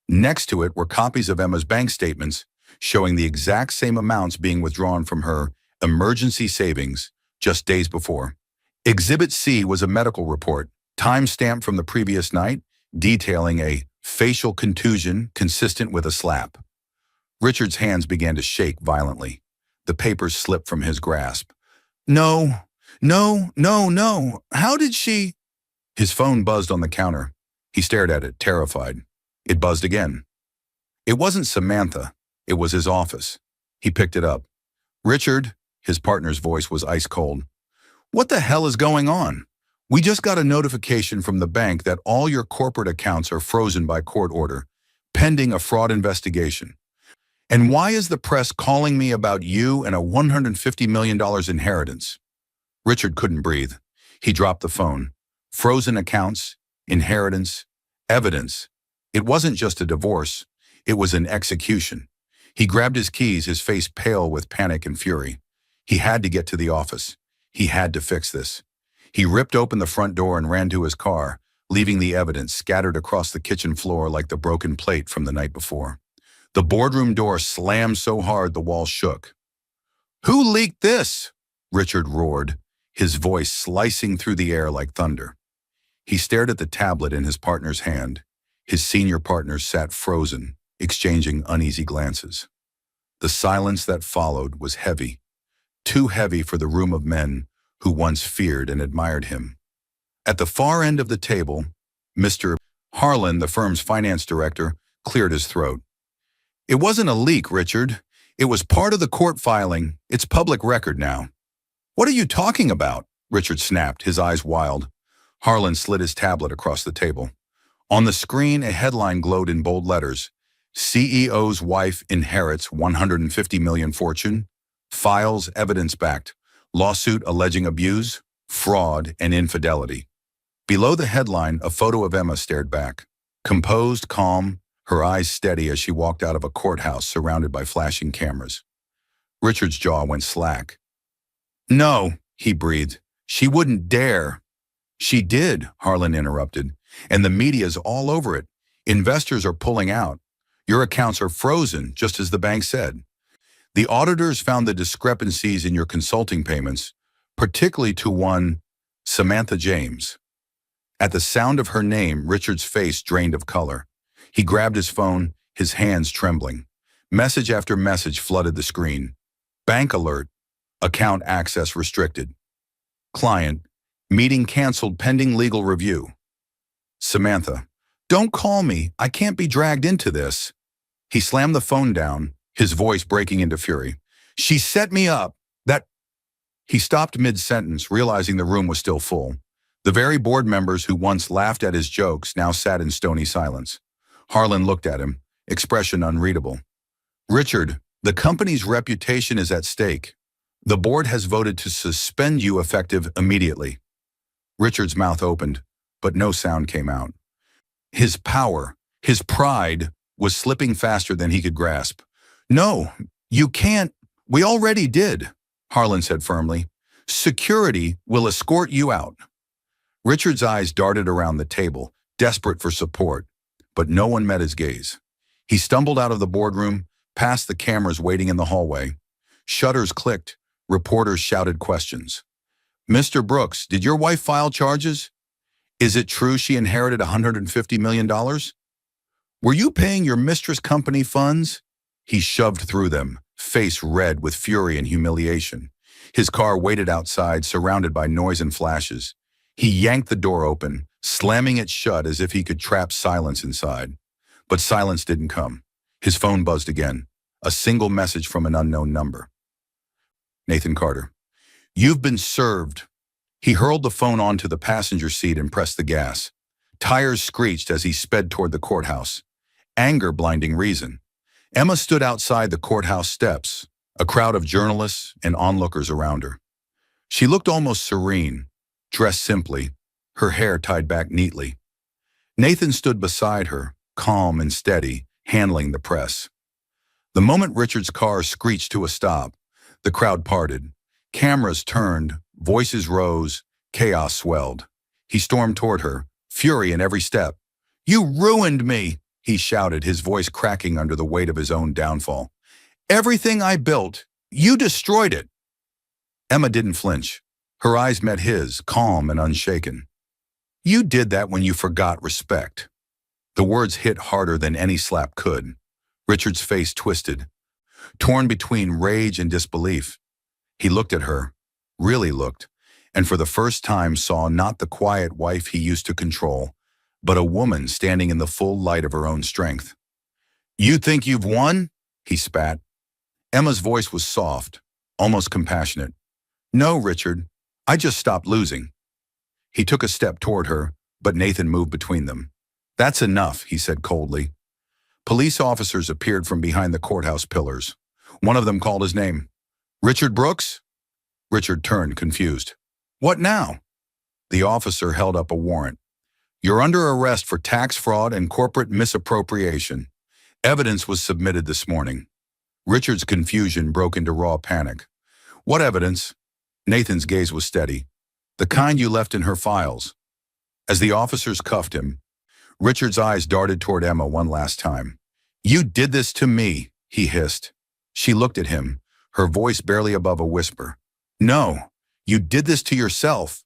Next to it were copies of Emma's bank statements showing the exact same amounts being withdrawn from her emergency savings just days before. Exhibit C was a medical report, time-stamped from the previous night, detailing a facial contusion consistent with a slap. Richard's hands began to shake violently. The papers slipped from his grasp. No, no, no, no. How did she? His phone buzzed on the counter. He stared at it, terrified. It buzzed again. It wasn't Samantha. It was his office. He picked it up. "Richard," his partner's voice was ice cold. "What the hell is going on? We just got a notification from the bank that all your corporate accounts are frozen by court order, pending a fraud investigation. And why is the press calling me about you and a $150 million inheritance?" Richard couldn't breathe. He dropped the phone. Frozen accounts, inheritance, evidence. It wasn't just a divorce. It was an execution. He grabbed his keys, his face pale with panic and fury. He had to get to the office. He had to fix this. He ripped open the front door and ran to his car, leaving the evidence scattered across the kitchen floor like the broken plate from the night before. The boardroom door slammed so hard the walls shook. "Who leaked this?" Richard roared, his voice slicing through the air like thunder. He stared at the tablet in his partner's hand. His senior partners sat frozen, exchanging uneasy glances. The silence that followed was heavy, too heavy for the room of men who once feared and admired him. At the far end of the table, Mr. Harlan, the firm's finance director, cleared his throat. "It wasn't a leak, Richard. It was part of the court filing. It's public record now." "What are you talking about?" Richard snapped, his eyes wild. Harlan slid his tablet across the table. On the screen, a headline glowed in bold letters. "CEO's wife inherits $150 million fortune. Files evidence-backed. Lawsuit alleging abuse, fraud, and infidelity." Below the headline, a photo of Emma stared back. Composed, calm, her eyes steady as she walked out of a courthouse surrounded by flashing cameras. Richard's jaw went slack. "No," he breathed. "She wouldn't dare." "She did," Harlan interrupted. "And the media's all over it. Investors are pulling out. Your accounts are frozen, just as the bank said. The auditors found the discrepancies in your consulting payments, particularly to one Samantha James." At the sound of her name, Richard's face drained of color. He grabbed his phone, his hands trembling. Message after message flooded the screen. "Bank alert. Account access restricted. Client, meeting canceled pending legal review." Samantha, "Don't call me. I can't be dragged into this." He slammed the phone down, his voice breaking into fury. "She set me up. That—" He stopped mid-sentence, realizing the room was still full. The very board members who once laughed at his jokes now sat in stony silence. Harlan looked at him, expression unreadable. "Richard, the company's reputation is at stake. The board has voted to suspend you effective immediately." Richard's mouth opened, but no sound came out. His power, his pride, was slipping faster than he could grasp. "No, you can't. We already did," Harlan said firmly. "Security will escort you out." Richard's eyes darted around the table, desperate for support, but no one met his gaze. He stumbled out of the boardroom, past the cameras waiting in the hallway. Shutters clicked. Reporters shouted questions. "Mr. Brooks, did your wife file charges? Is it true she inherited $150 million? Were you paying your mistress company funds?" He shoved through them, face red with fury and humiliation. His car waited outside, surrounded by noise and flashes. He yanked the door open, slamming it shut as if he could trap silence inside. But silence didn't come. His phone buzzed again, a single message from an unknown number. "Nathan Carter, you've been served." He hurled the phone onto the passenger seat and pressed the gas. Tires screeched as he sped toward the courthouse. Anger blinding reason. Emma stood outside the courthouse steps, a crowd of journalists and onlookers around her. She looked almost serene, dressed simply, her hair tied back neatly. Nathan stood beside her, calm and steady, handling the press. The moment Richard's car screeched to a stop, the crowd parted. Cameras turned, voices rose, chaos swelled. He stormed toward her, fury in every step. "You ruined me!" he shouted, his voice cracking under the weight of his own downfall. "Everything I built, you destroyed it." Emma didn't flinch. Her eyes met his, calm and unshaken. "You did that when you forgot respect." The words hit harder than any slap could. Richard's face twisted, torn between rage and disbelief. He looked at her, really looked, and for the first time saw not the quiet wife he used to control, but a woman standing in the full light of her own strength. "You think you've won?" he spat. Emma's voice was soft, almost compassionate. "No, Richard, I just stopped losing." He took a step toward her, but Nathan moved between them. "That's enough," he said coldly. Police officers appeared from behind the courthouse pillars. One of them called his name. "Richard Brooks?" Richard turned, confused. "What now?" The officer held up a warrant. "You're under arrest for tax fraud and corporate misappropriation. Evidence was submitted this morning." Richard's confusion broke into raw panic. "What evidence?" Nathan's gaze was steady. "The kind you left in her files." As the officers cuffed him, Richard's eyes darted toward Emma one last time. "You did this to me," he hissed. She looked at him, her voice barely above a whisper. "No, you did this to yourself."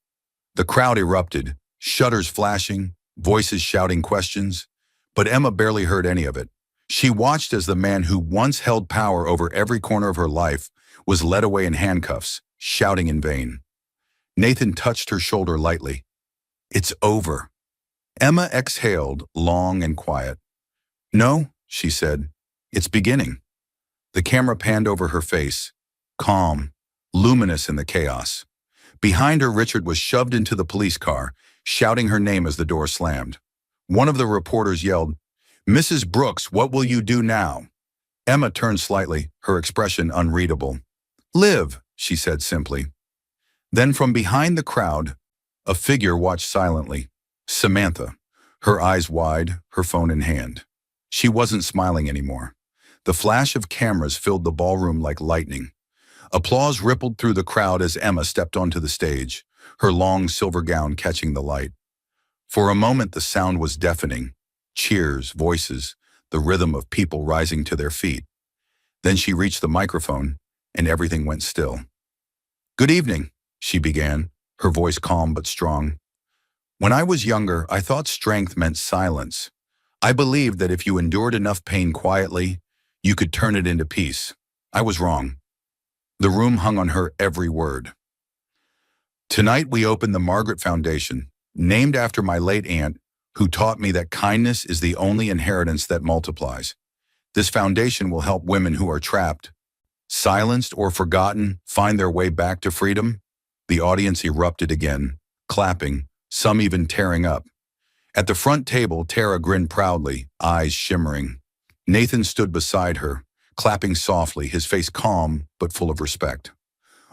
The crowd erupted, shutters flashing, voices shouting questions, but Emma barely heard any of it. She watched as the man who once held power over every corner of her life was led away in handcuffs, shouting in vain. Nathan touched her shoulder lightly. "It's over." Emma exhaled, long and quiet. "No," she said, "it's beginning." The camera panned over her face, calm, luminous in the chaos. Behind her, Richard was shoved into the police car, shouting her name as the door slammed. One of the reporters yelled, "Mrs. Brooks, what will you do now?" Emma turned slightly, her expression unreadable. "Live," she said simply. Then from behind the crowd, a figure watched silently. Samantha, her eyes wide, her phone in hand. She wasn't smiling anymore. The flash of cameras filled the ballroom like lightning. Applause rippled through the crowd as Emma stepped onto the stage, her long silver gown catching the light. For a moment the sound was deafening. Cheers, voices, the rhythm of people rising to their feet. Then she reached the microphone, and everything went still. "Good evening," she began, her voice calm but strong. "When I was younger, I thought strength meant silence. I believed that if you endured enough pain quietly, you could turn it into peace. I was wrong." The room hung on her every word. "Tonight we open the Margaret Foundation, named after my late aunt, who taught me that kindness is the only inheritance that multiplies. This foundation will help women who are trapped, silenced or forgotten, find their way back to freedom." The audience erupted again, clapping, some even tearing up. At the front table, Tara grinned proudly, eyes shimmering. Nathan stood beside her, clapping softly, his face calm but full of respect.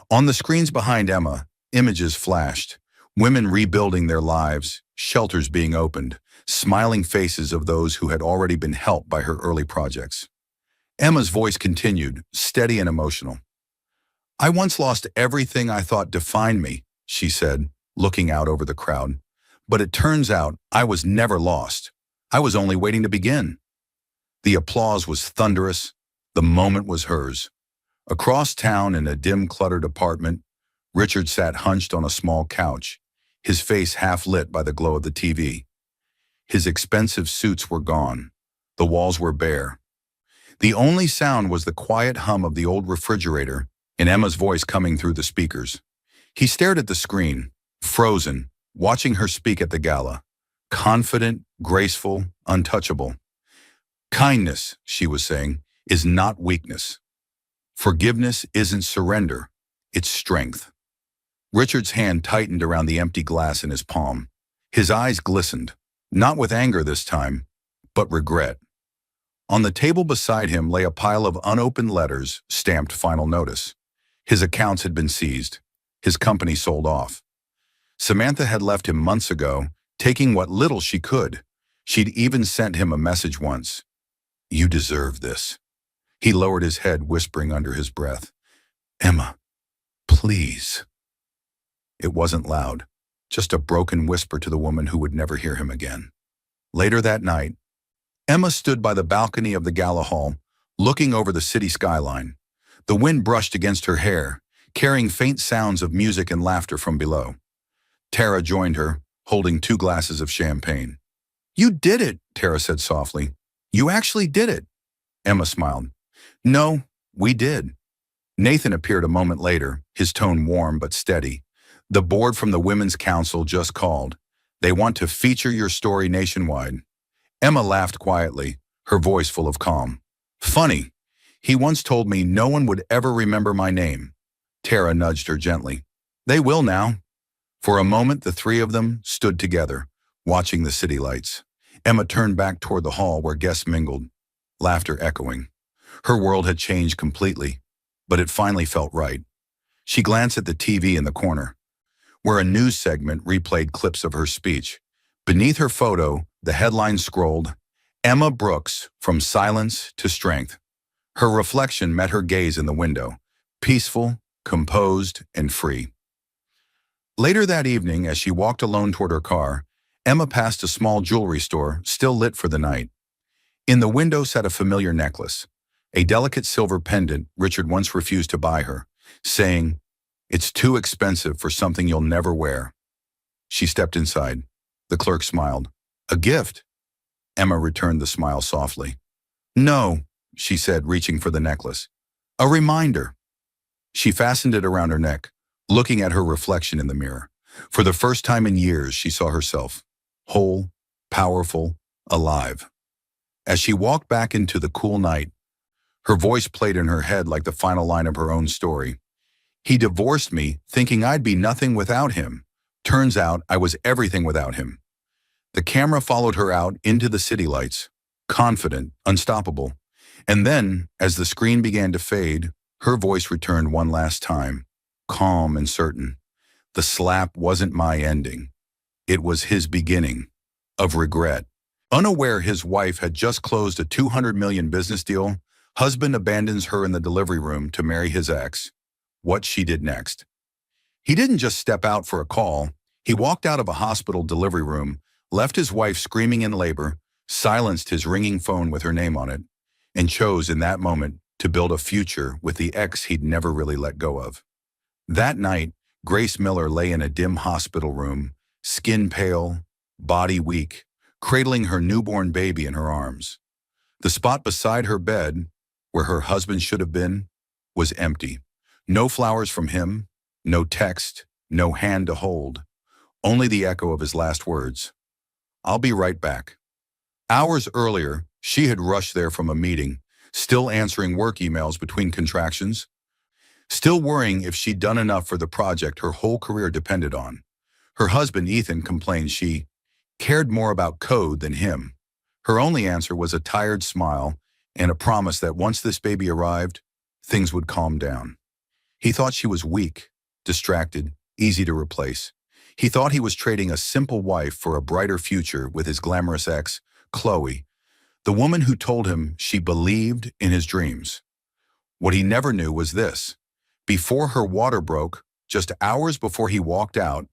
On the screens behind Emma, images flashed, women rebuilding their lives, shelters being opened, smiling faces of those who had already been helped by her early projects. Emma's voice continued, steady and emotional. "I once lost everything I thought defined me," she said, looking out over the crowd. "But it turns out I was never lost. I was only waiting to begin." The applause was thunderous. The moment was hers. Across town in a dim, cluttered apartment, Richard sat hunched on a small couch, his face half lit by the glow of the TV. His expensive suits were gone. The walls were bare. The only sound was the quiet hum of the old refrigerator and Emma's voice coming through the speakers. He stared at the screen, frozen, watching her speak at the gala. Confident, graceful, untouchable. "Kindness," she was saying, "is not weakness. Forgiveness isn't surrender, it's strength." Richard's hand tightened around the empty glass in his palm. His eyes glistened, not with anger this time, but regret. On the table beside him lay a pile of unopened letters stamped final notice. His accounts had been seized, his company sold off. Samantha had left him months ago, taking what little she could. She'd even sent him a message once. "You deserve this." He lowered his head, whispering under his breath, "Emma, please." It wasn't loud, just a broken whisper to the woman who would never hear him again. Later that night, Emma stood by the balcony of the gala hall, looking over the city skyline. The wind brushed against her hair, carrying faint sounds of music and laughter from below. Tara joined her, holding 2 glasses of champagne. "You did it," Tara said softly. "You actually did it." Emma smiled. "No, we did." Nathan appeared a moment later, his tone warm but steady. "The board from the Women's Council just called. They want to feature your story nationwide." Emma laughed quietly, her voice full of calm. "Funny. He once told me no one would ever remember my name." Tara nudged her gently. "They will now." For a moment, the 3 of them stood together, watching the city lights. Emma turned back toward the hall where guests mingled, laughter echoing. Her world had changed completely, but it finally felt right. She glanced at the TV in the corner, where a news segment replayed clips of her speech. Beneath her photo, the headline scrolled, "Emma Brooks, from silence to strength." Her reflection met her gaze in the window, peaceful, composed, and free. Later that evening, as she walked alone toward her car, Emma passed a small jewelry store, still lit for the night. In the window sat a familiar necklace, a delicate silver pendant Richard once refused to buy her, saying, "It's too expensive for something you'll never wear." She stepped inside. The clerk smiled. "A gift?" Emma returned the smile softly. "No," she said, reaching for the necklace. "A reminder." She fastened it around her neck, looking at her reflection in the mirror. For the first time in years, she saw herself, whole, powerful, alive. As she walked back into the cool night, her voice played in her head like the final line of her own story. "He divorced me, thinking I'd be nothing without him. Turns out I was everything without him." The camera followed her out into the city lights, confident, unstoppable. And then, as the screen began to fade, her voice returned one last time, calm and certain. "The slap wasn't my ending. It was his beginning of regret." Unaware his wife had just closed a $200 million business deal, husband abandons her in the delivery room to marry his ex. What she did next. He didn't just step out for a call. He walked out of a hospital delivery room, left his wife screaming in labor, silenced his ringing phone with her name on it, and chose in that moment to build a future with the ex he'd never really let go of. That night, Grace Miller lay in a dim hospital room, skin pale, body weak, cradling her newborn baby in her arms. The spot beside her bed, where her husband should have been, was empty. No flowers from him, no text, no hand to hold. Only the echo of his last words. "I'll be right back." Hours earlier, she had rushed there from a meeting, still answering work emails between contractions, still worrying if she'd done enough for the project her whole career depended on. Her husband, Ethan, complained she cared more about code than him. Her only answer was a tired smile and a promise that once this baby arrived, things would calm down. He thought she was weak, distracted, easy to replace. He thought he was trading a simple wife for a brighter future with his glamorous ex, Chloe, the woman who told him she believed in his dreams. What he never knew was this. Before her water broke, just hours before he walked out,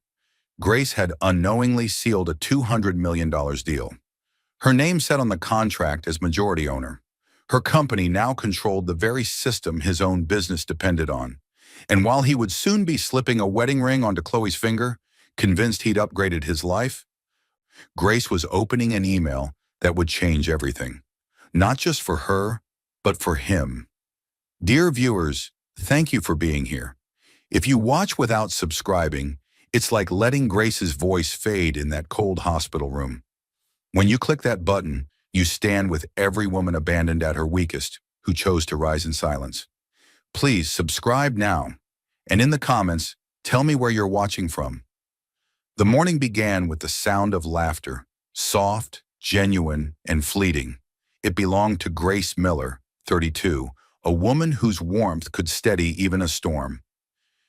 Grace had unknowingly sealed a $200 million deal. Her name sat on the contract as majority owner. Her company now controlled the very system his own business depended on. And while he would soon be slipping a wedding ring onto Chloe's finger, convinced he'd upgraded his life, Grace was opening an email that would change everything. Not just for her, but for him. Dear viewers, thank you for being here. If you watch without subscribing, it's like letting Grace's voice fade in that cold hospital room. When you click that button, you stand with every woman abandoned at her weakest who chose to rise in silence. Please subscribe now, and in the comments, tell me where you're watching from. The morning began with the sound of laughter, soft, genuine, and fleeting. It belonged to Grace Miller, 32, a woman whose warmth could steady even a storm.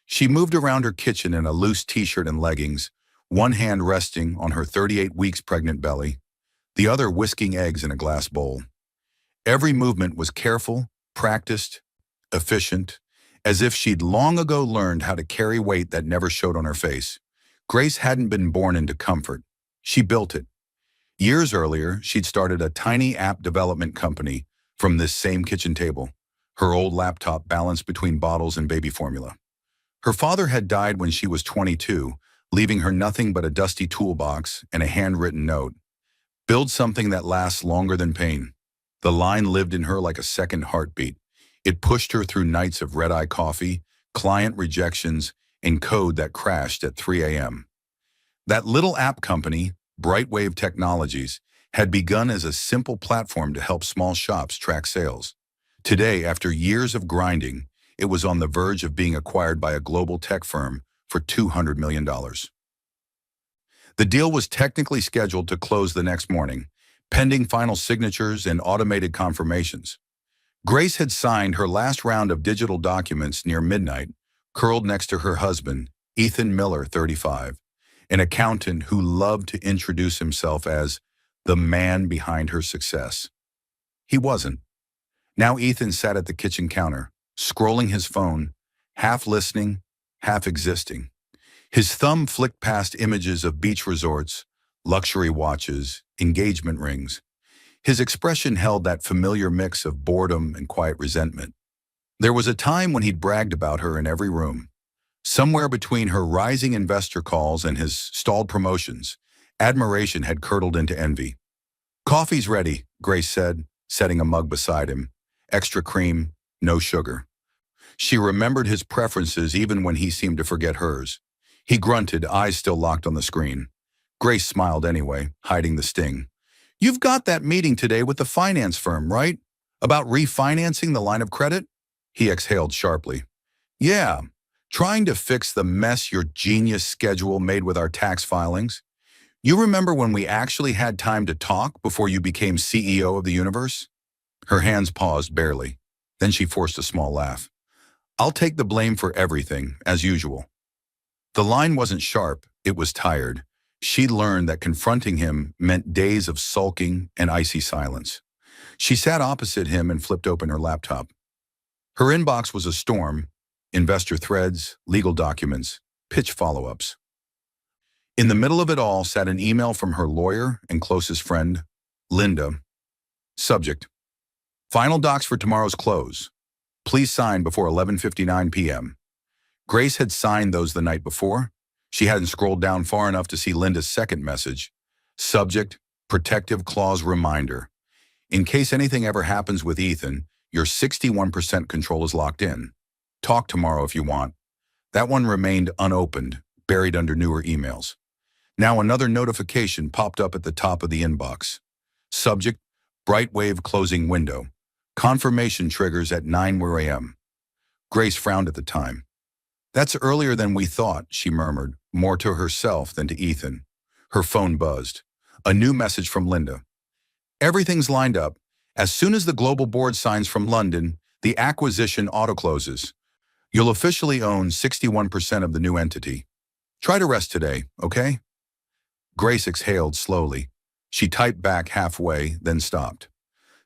She moved around her kitchen in a loose t-shirt and leggings, one hand resting on her 38 weeks pregnant belly, the other whisking eggs in a glass bowl. Every movement was careful, practiced, efficient, as if she'd long ago learned how to carry weight that never showed on her face. Grace hadn't been born into comfort. She built it. Years earlier, she'd started a tiny app development company from this same kitchen table, her old laptop balanced between bottles and baby formula. Her father had died when she was 22, leaving her nothing but a dusty toolbox and a handwritten note. Build something that lasts longer than pain. The line lived in her like a second heartbeat. It pushed her through nights of red-eye coffee, client rejections, and code that crashed at 3 a.m. That little app company, Brightwave Technologies, had begun as a simple platform to help small shops track sales. Today, after years of grinding, it was on the verge of being acquired by a global tech firm for $200 million. The deal was technically scheduled to close the next morning, pending final signatures and automated confirmations. Grace had signed her last round of digital documents near midnight, curled next to her husband, Ethan Miller, 35, an accountant who loved to introduce himself as the man behind her success. He wasn't. Now Ethan sat at the kitchen counter, scrolling his phone, half listening, half existing. His thumb flicked past images of beach resorts, luxury watches, engagement rings. His expression held that familiar mix of boredom and quiet resentment. There was a time when he'd bragged about her in every room. Somewhere between her rising investor calls and his stalled promotions, admiration had curdled into envy. "Coffee's ready," Grace said, setting a mug beside him. "Extra cream, no sugar." She remembered his preferences even when he seemed to forget hers. He grunted, eyes still locked on the screen. Grace smiled anyway, hiding the sting. "You've got that meeting today with the finance firm, right? About refinancing the line of credit?" He exhaled sharply. "Yeah, trying to fix the mess your genius schedule made with our tax filings. You remember when we actually had time to talk before you became CEO of the universe?" Her hands paused barely. Then she forced a small laugh. "I'll take the blame for everything, as usual." The line wasn't sharp, it was tired. She'd learned that confronting him meant days of sulking and icy silence. She sat opposite him and flipped open her laptop. Her inbox was a storm: investor threads, legal documents, pitch follow-ups. In the middle of it all sat an email from her lawyer and closest friend, Linda. Subject: Final docs for tomorrow's close. Please sign before 11:59 p.m. Grace had signed those the night before. She hadn't scrolled down far enough to see Linda's second message. Subject: Protective clause reminder. In case anything ever happens with Ethan, your 61% control is locked in. Talk tomorrow if you want. That one remained unopened, buried under newer emails. Now another notification popped up at the top of the inbox. Subject: Brightwave closing window. Confirmation triggers at 9 a.m. Grace frowned at the time. "That's earlier than we thought," she murmured, more to herself than to Ethan. Her phone buzzed. A new message from Linda. "Everything's lined up. As soon as the global board signs from London, the acquisition auto-closes. You'll officially own 61% of the new entity. Try to rest today, okay?" Grace exhaled slowly. She typed back halfway, then stopped.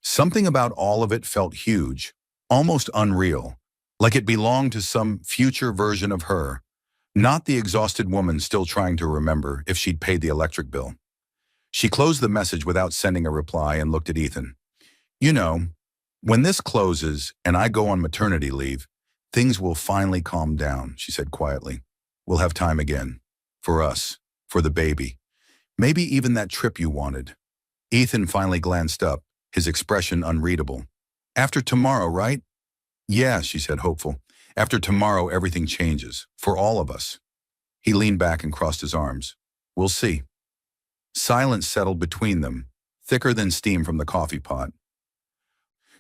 Something about all of it felt huge, almost unreal, like it belonged to some future version of her, not the exhausted woman still trying to remember if she'd paid the electric bill. She closed the message without sending a reply and looked at Ethan. "You know, when this closes and I go on maternity leave, things will finally calm down," she said quietly. "We'll have time again. For us, for the baby. Maybe even that trip you wanted." Ethan finally glanced up, his expression unreadable. "After tomorrow, right?" "Yeah," she said, hopeful. "After tomorrow, everything changes. For all of us." He leaned back and crossed his arms. "We'll see." Silence settled between them, thicker than steam from the coffee pot.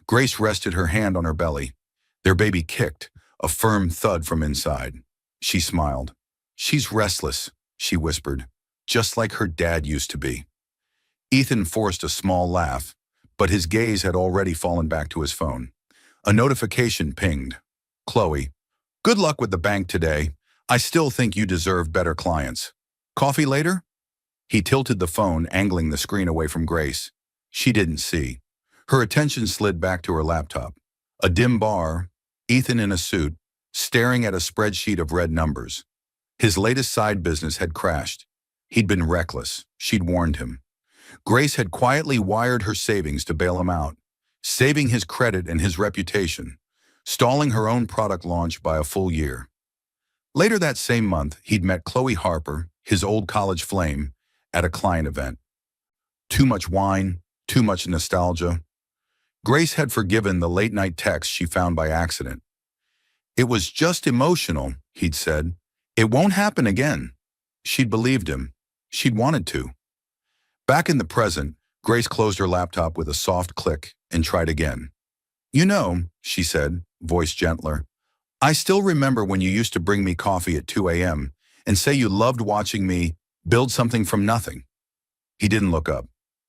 Grace rested her hand on her belly. Their baby kicked, a firm thud from inside. She smiled. "She's restless," she whispered, "just like her dad used to be." Ethan forced a small laugh, but his gaze had already fallen back to his phone. A notification pinged. "Chloe, good luck with the bank today. I still think you deserve better clients. Coffee later?" He tilted the phone, angling the screen away from Grace. She didn't see. Her attention slid back to her laptop. A dim bar, Ethan in a suit, staring at a spreadsheet of red numbers. His latest side business had crashed. He'd been reckless. She'd warned him. Grace had quietly wired her savings to bail him out, saving his credit and his reputation, stalling her own product launch by a full year. Later that same month, he'd met Chloe Harper, his old college flame, at a client event. Too much wine, too much nostalgia. Grace had forgiven the late-night text she found by accident. It was just emotional, he'd said. It won't happen again. She'd believed him. She'd wanted to. Back in the present, Grace closed her laptop with a soft click and tried again. You know, she said, voice gentler, I still remember when you used to bring me coffee at 2 a.m. and say you loved watching me build something from nothing. He didn't look up.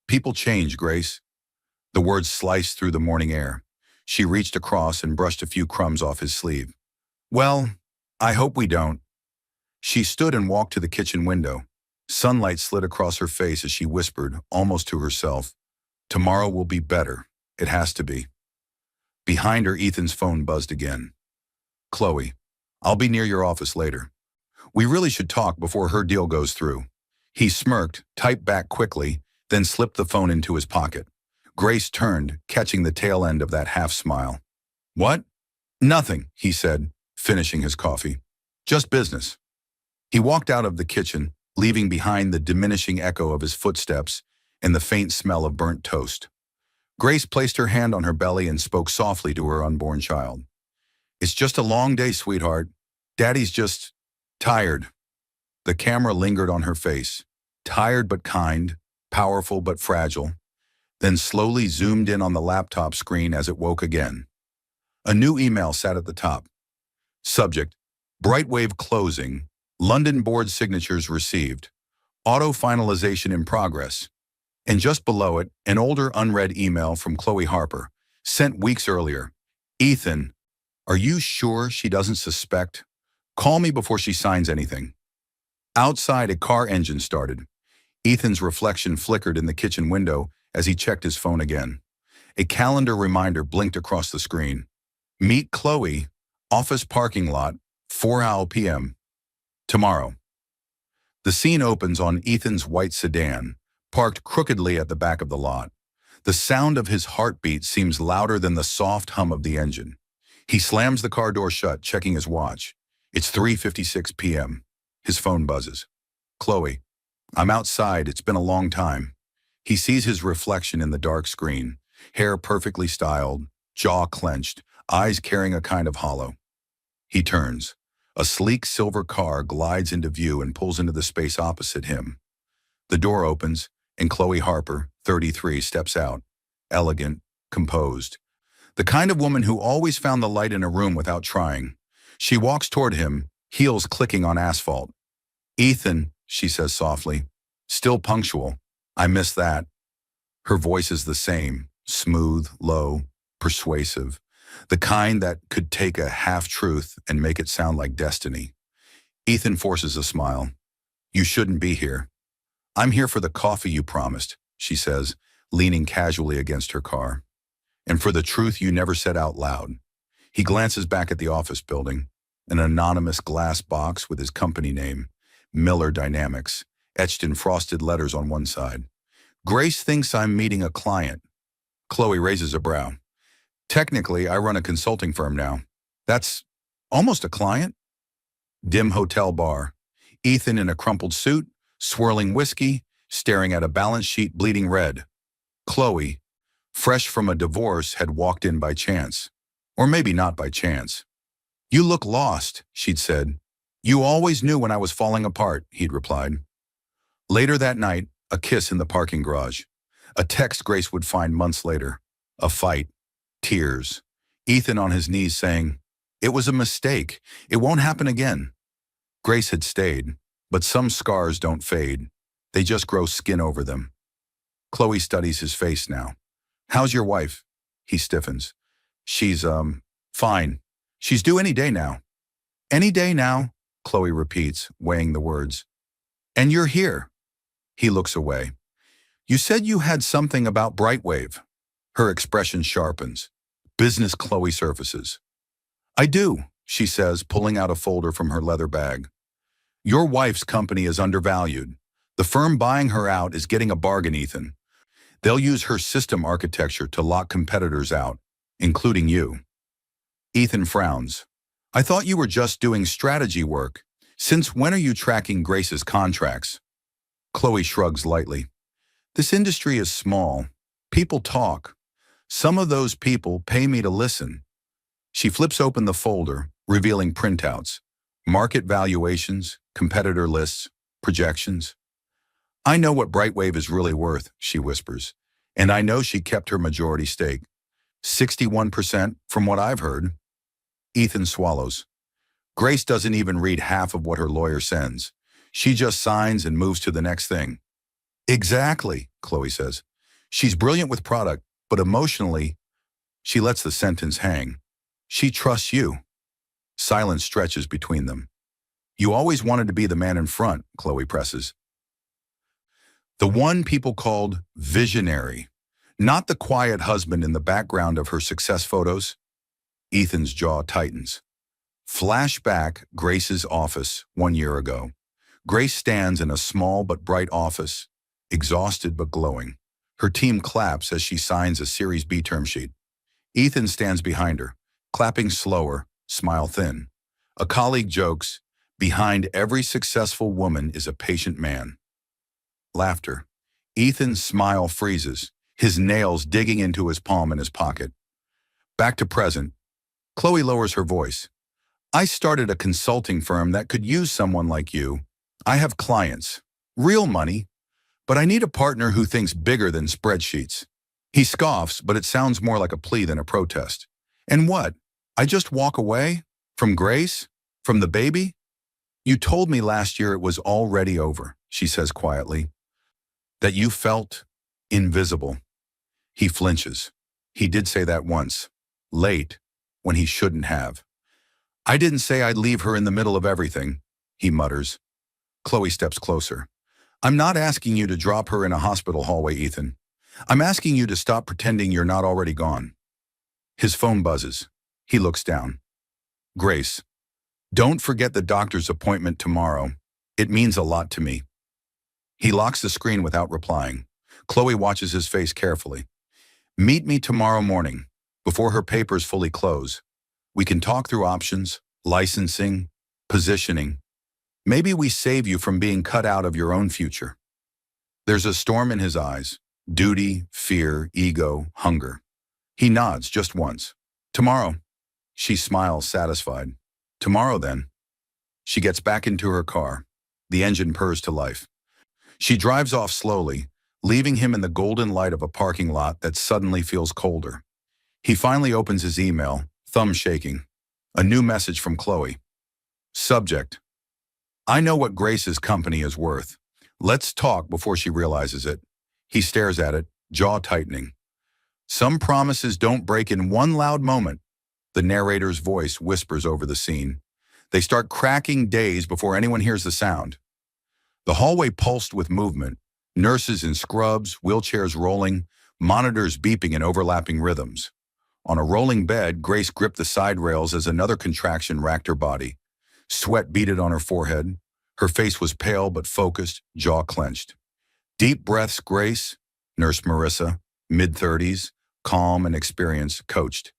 People change, Grace. The words sliced through the morning air. She reached across and brushed a few crumbs off his sleeve. Well, I hope we don't. She stood and walked to the kitchen window. Sunlight slid across her face as she whispered, almost to herself, tomorrow will be better. It has to be. Behind her, Ethan's phone buzzed again. Chloe, I'll be near your office later. We really should talk before her deal goes through. He smirked, typed back quickly, then slipped the phone into his pocket. Grace turned, catching the tail end of that half-smile. What? Nothing, he said, finishing his coffee. Just business. He walked out of the kitchen, leaving behind the diminishing echo of his footsteps and the faint smell of burnt toast. Grace placed her hand on her belly and spoke softly to her unborn child. It's just a long day, sweetheart. Daddy's just tired. The camera lingered on her face, tired but kind, powerful but fragile, then slowly zoomed in on the laptop screen as it woke again. A new email sat at the top. Subject, Brightwave closing, London board signatures received, auto finalization in progress. And just below it, an older unread email from Chloe Harper, sent weeks earlier. Ethan, are you sure she doesn't suspect? Call me before she signs anything. Outside, a car engine started. Ethan's reflection flickered in the kitchen window as he checked his phone again. A calendar reminder blinked across the screen. Meet Chloe, office parking lot, 4 p.m. Tomorrow. The scene opens on Ethan's white sedan, parked crookedly at the back of the lot. The sound of his heartbeat seems louder than the soft hum of the engine. He slams the car door shut, checking his watch. It's 3:56 p.m. His phone buzzes. Chloe, I'm outside. It's been a long time. He sees his reflection in the dark screen, hair perfectly styled, jaw clenched, eyes carrying a kind of hollow. He turns. A sleek silver car glides into view and pulls into the space opposite him. The door opens, and Chloe Harper, 33, steps out, elegant, composed. The kind of woman who always found the light in a room without trying. She walks toward him, heels clicking on asphalt. Ethan, she says softly, still punctual. I miss that. Her voice is the same, smooth, low, persuasive, the kind that could take a half-truth and make it sound like destiny. Ethan forces a smile. You shouldn't be here. I'm here for the coffee you promised, she says, leaning casually against her car. And for the truth you never said out loud. He glances back at the office building, an anonymous glass box with his company name, Miller Dynamics, etched in frosted letters on one side. Grace thinks I'm meeting a client. Chloe raises a brow. Technically, I run a consulting firm now. That's almost a client. Dim hotel bar. Ethan in a crumpled suit, swirling whiskey, staring at a balance sheet bleeding red. Chloe, fresh from a divorce, had walked in by chance. Or maybe not by chance. You look lost, she'd said. You always knew when I was falling apart, he'd replied. Later that night, a kiss in the parking garage. A text Grace would find months later. A fight. Tears. Ethan on his knees saying, it was a mistake. It won't happen again. Grace had stayed, but some scars don't fade. They just grow skin over them. Chloe studies his face now. How's your wife? He stiffens. She's, fine. She's due any day now. Any day now, Chloe repeats, weighing the words. And you're here. He looks away. You said you had something about Brightwave. Her expression sharpens. Business Chloe surfaces. I do, she says, pulling out a folder from her leather bag. Your wife's company is undervalued. The firm buying her out is getting a bargain, Ethan. They'll use her system architecture to lock competitors out, including you. Ethan frowns. I thought you were just doing strategy work. Since when are you tracking Grace's contracts? Chloe shrugs lightly. This industry is small. People talk. Some of those people pay me to listen. She flips open the folder, revealing printouts, market valuations, competitor lists, projections. I know what Brightwave is really worth, she whispers, and I know she kept her majority stake. 61% from what I've heard. Ethan swallows. Grace doesn't even read half of what her lawyer sends. She just signs and moves to the next thing. Exactly, Chloe says. She's brilliant with product, but emotionally, she lets the sentence hang. She trusts you. Silence stretches between them. You always wanted to be the man in front, Chloe presses. The one people called visionary, not the quiet husband in the background of her success photos. Ethan's jaw tightens. Flashback Grace's office 1 year ago. Grace stands in a small but bright office, exhausted but glowing. Her team claps as she signs a Series B term sheet. Ethan stands behind her, clapping slower, smile thin. A colleague jokes, behind every successful woman is a patient man. Laughter. Ethan's smile freezes, his nails digging into his palm in his pocket. Back to present. Chloe lowers her voice. I started a consulting firm that could use someone like you. I have clients, real money, but I need a partner who thinks bigger than spreadsheets. He scoffs, but it sounds more like a plea than a protest. And what? I just walk away? From Grace? From the baby? You told me last year it was already over, she says quietly. That you felt invisible. He flinches. He did say that once. Late, when he shouldn't have. I didn't say I'd leave her in the middle of everything, he mutters. Chloe steps closer. I'm not asking you to drop her in a hospital hallway, Ethan. I'm asking you to stop pretending you're not already gone. His phone buzzes. He looks down. Grace, don't forget the doctor's appointment tomorrow. It means a lot to me. He locks the screen without replying. Chloe watches his face carefully. Meet me tomorrow morning, before her papers fully close. We can talk through options, licensing, positioning. Maybe we save you from being cut out of your own future. There's a storm in his eyes. Duty, fear, ego, hunger. He nods just once. Tomorrow. She smiles, satisfied. Tomorrow, then. She gets back into her car. The engine purrs to life. She drives off slowly, leaving him in the golden light of a parking lot that suddenly feels colder. He finally opens his email, thumb shaking. A new message from Chloe. Subject. I know what Grace's company is worth. Let's talk before she realizes it. He stares at it, jaw tightening. Some promises don't break in one loud moment. The narrator's voice whispers over the scene. They start cracking days before anyone hears the sound. The hallway pulsed with movement. Nurses in scrubs, wheelchairs rolling, monitors beeping in overlapping rhythms. On a rolling bed, Grace gripped the side rails as another contraction racked her body. Sweat beaded on her forehead. Her face was pale but focused, jaw clenched. Deep breaths, Grace, Nurse Marissa, mid-30s, calm and experienced, coached.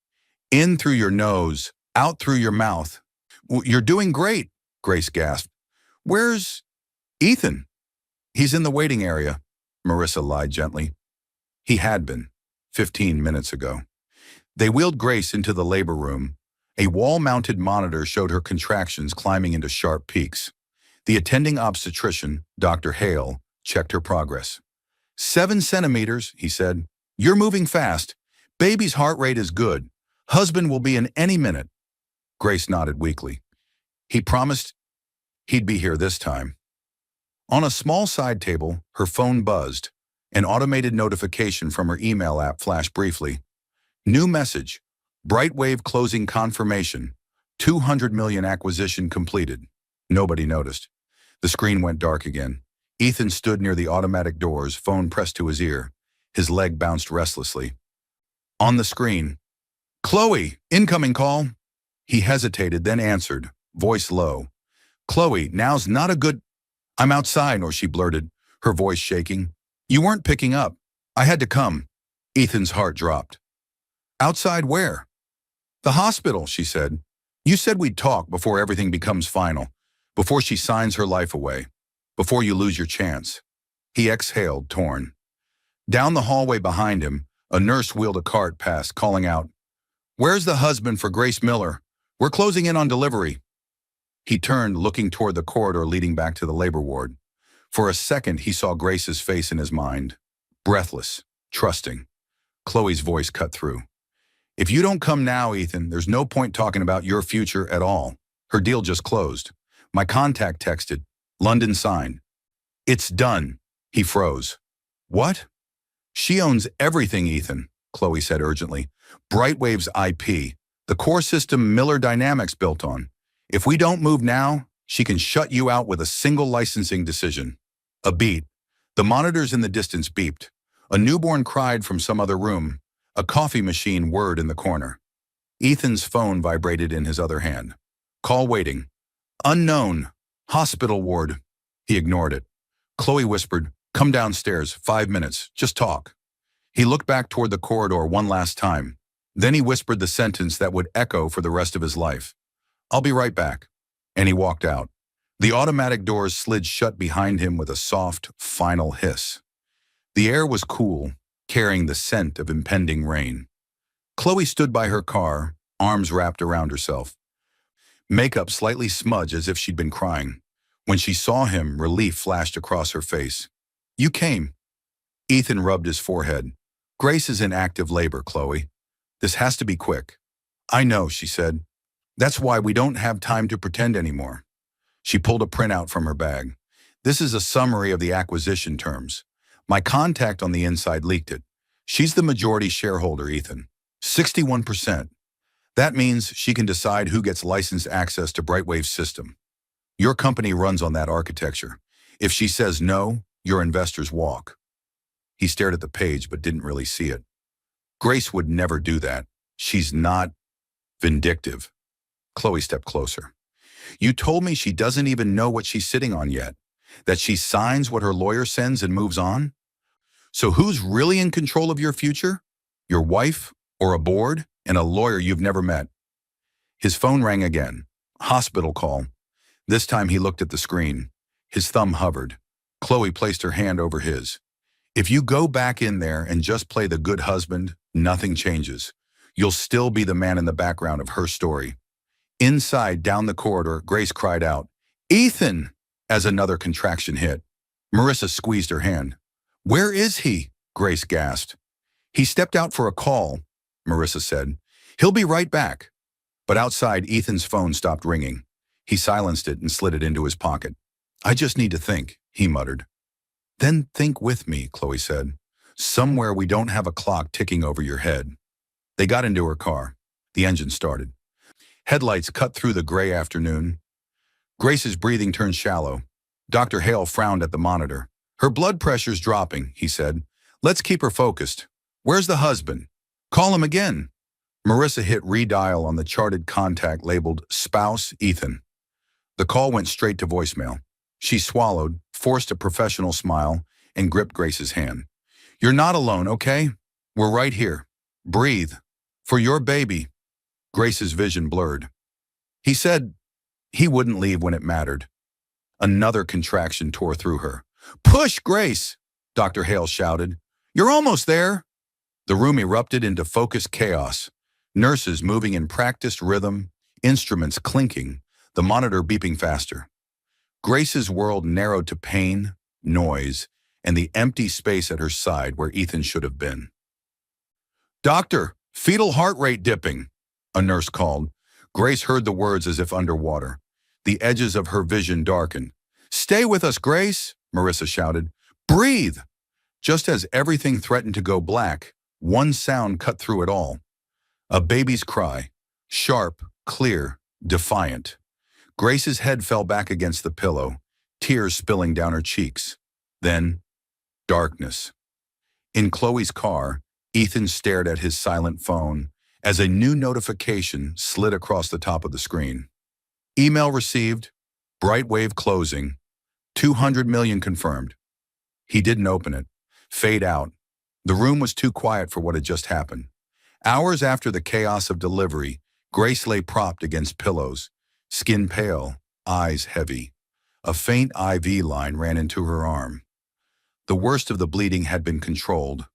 In through your nose, out through your mouth. You're doing great, Grace gasped. Where's Ethan? He's in the waiting area, Marissa lied gently. He had been, 15 minutes ago. They wheeled Grace into the labor room. A wall-mounted monitor showed her contractions climbing into sharp peaks. The attending obstetrician, Dr. Hale, checked her progress. 7 centimeters, he said. You're moving fast. Baby's heart rate is good. Husband will be in any minute. Grace nodded weakly. He promised he'd be here this time. On a small side table, her phone buzzed. An automated notification from her email app flashed briefly. New message. Brightwave closing confirmation. 200 million acquisition completed. Nobody noticed. The screen went dark again. Ethan stood near the automatic doors, phone pressed to his ear. His leg bounced restlessly. On the screen, Chloe, incoming call. He hesitated, then answered, voice low. Chloe, now's not a good... I'm outside, or she blurted, her voice shaking. You weren't picking up. I had to come. Ethan's heart dropped. Outside where? The hospital, she said. You said we'd talk before everything becomes final, before she signs her life away, before you lose your chance. He exhaled, torn. Down the hallway behind him, a nurse wheeled a cart past, calling out, Where's the husband for Grace Miller? We're closing in on delivery. He turned, looking toward the corridor leading back to the labor ward. For a second, he saw Grace's face in his mind. Breathless, trusting. Chloe's voice cut through. If you don't come now, Ethan, there's no point talking about your future at all. Her deal just closed. My contact texted. London signed. It's done. He froze. What? She owns everything, Ethan, Chloe said urgently. Brightwave's IP, the core system Miller Dynamics built on. If we don't move now, she can shut you out with a single licensing decision. A beat. The monitors in the distance beeped. A newborn cried from some other room. A coffee machine whirred in the corner. Ethan's phone vibrated in his other hand. Call waiting. Unknown. Hospital ward. He ignored it. Chloe whispered, Come downstairs, 5 minutes, just talk. He looked back toward the corridor one last time. Then he whispered the sentence that would echo for the rest of his life. I'll be right back. And he walked out. The automatic doors slid shut behind him with a soft, final hiss. The air was cool, carrying the scent of impending rain. Chloe stood by her car, arms wrapped around herself. Makeup slightly smudged as if she'd been crying. When she saw him, relief flashed across her face. You came. Ethan rubbed his forehead. Grace is in active labor, Chloe. This has to be quick. I know, she said. That's why we don't have time to pretend anymore. She pulled a printout from her bag. This is a summary of the acquisition terms. My contact on the inside leaked it. She's the majority shareholder, Ethan. 61%. That means she can decide who gets licensed access to Brightwave's system. Your company runs on that architecture. If she says no, your investors walk. He stared at the page but didn't really see it. Grace would never do that. She's not vindictive. Chloe stepped closer. You told me she doesn't even know what she's sitting on yet, that she signs what her lawyer sends and moves on? So who's really in control of your future? Your wife or a board and a lawyer you've never met? His phone rang again. Hospital call. This time he looked at the screen. His thumb hovered. Chloe placed her hand over his. If you go back in there and just play the good husband, nothing changes. You'll still be the man in the background of her story. Inside, down the corridor, Grace cried out, Ethan! As another contraction hit. Marissa squeezed her hand. Where is he? Grace gasped. He stepped out for a call, Marissa said. He'll be right back. But outside, Ethan's phone stopped ringing. He silenced it and slid it into his pocket. I just need to think, he muttered. Then think with me, Chloe said. Somewhere we don't have a clock ticking over your head. They got into her car. The engine started. Headlights cut through the gray afternoon. Grace's breathing turned shallow. Dr. Hale frowned at the monitor. Her blood pressure's dropping, he said. Let's keep her focused. Where's the husband? Call him again. Marissa hit redial on the charted contact labeled Spouse Ethan. The call went straight to voicemail. She swallowed, forced a professional smile, and gripped Grace's hand. You're not alone, okay? We're right here. Breathe. For your baby. Grace's vision blurred. He said he wouldn't leave when it mattered. Another contraction tore through her. Push, Grace! Dr. Hale shouted. You're almost there! The room erupted into focused chaos. Nurses moving in practiced rhythm, instruments clinking, the monitor beeping faster. Grace's world narrowed to pain, noise, and the empty space at her side where Ethan should have been. Doctor, fetal heart rate dipping, a nurse called. Grace heard the words as if underwater. The edges of her vision darkened. Stay with us, Grace, Marissa shouted. Breathe! Just as everything threatened to go black, one sound cut through it all. A baby's cry, sharp, clear, defiant. Grace's head fell back against the pillow, tears spilling down her cheeks. Then, darkness. In Chloe's car, Ethan stared at his silent phone as a new notification slid across the top of the screen. Email received, Brightwave closing, 200 million confirmed. He didn't open it. Fade out. The room was too quiet for what had just happened. Hours after the chaos of delivery, Grace lay propped against pillows, skin pale, eyes heavy. A faint IV line ran into her arm. The worst of the bleeding had been controlled,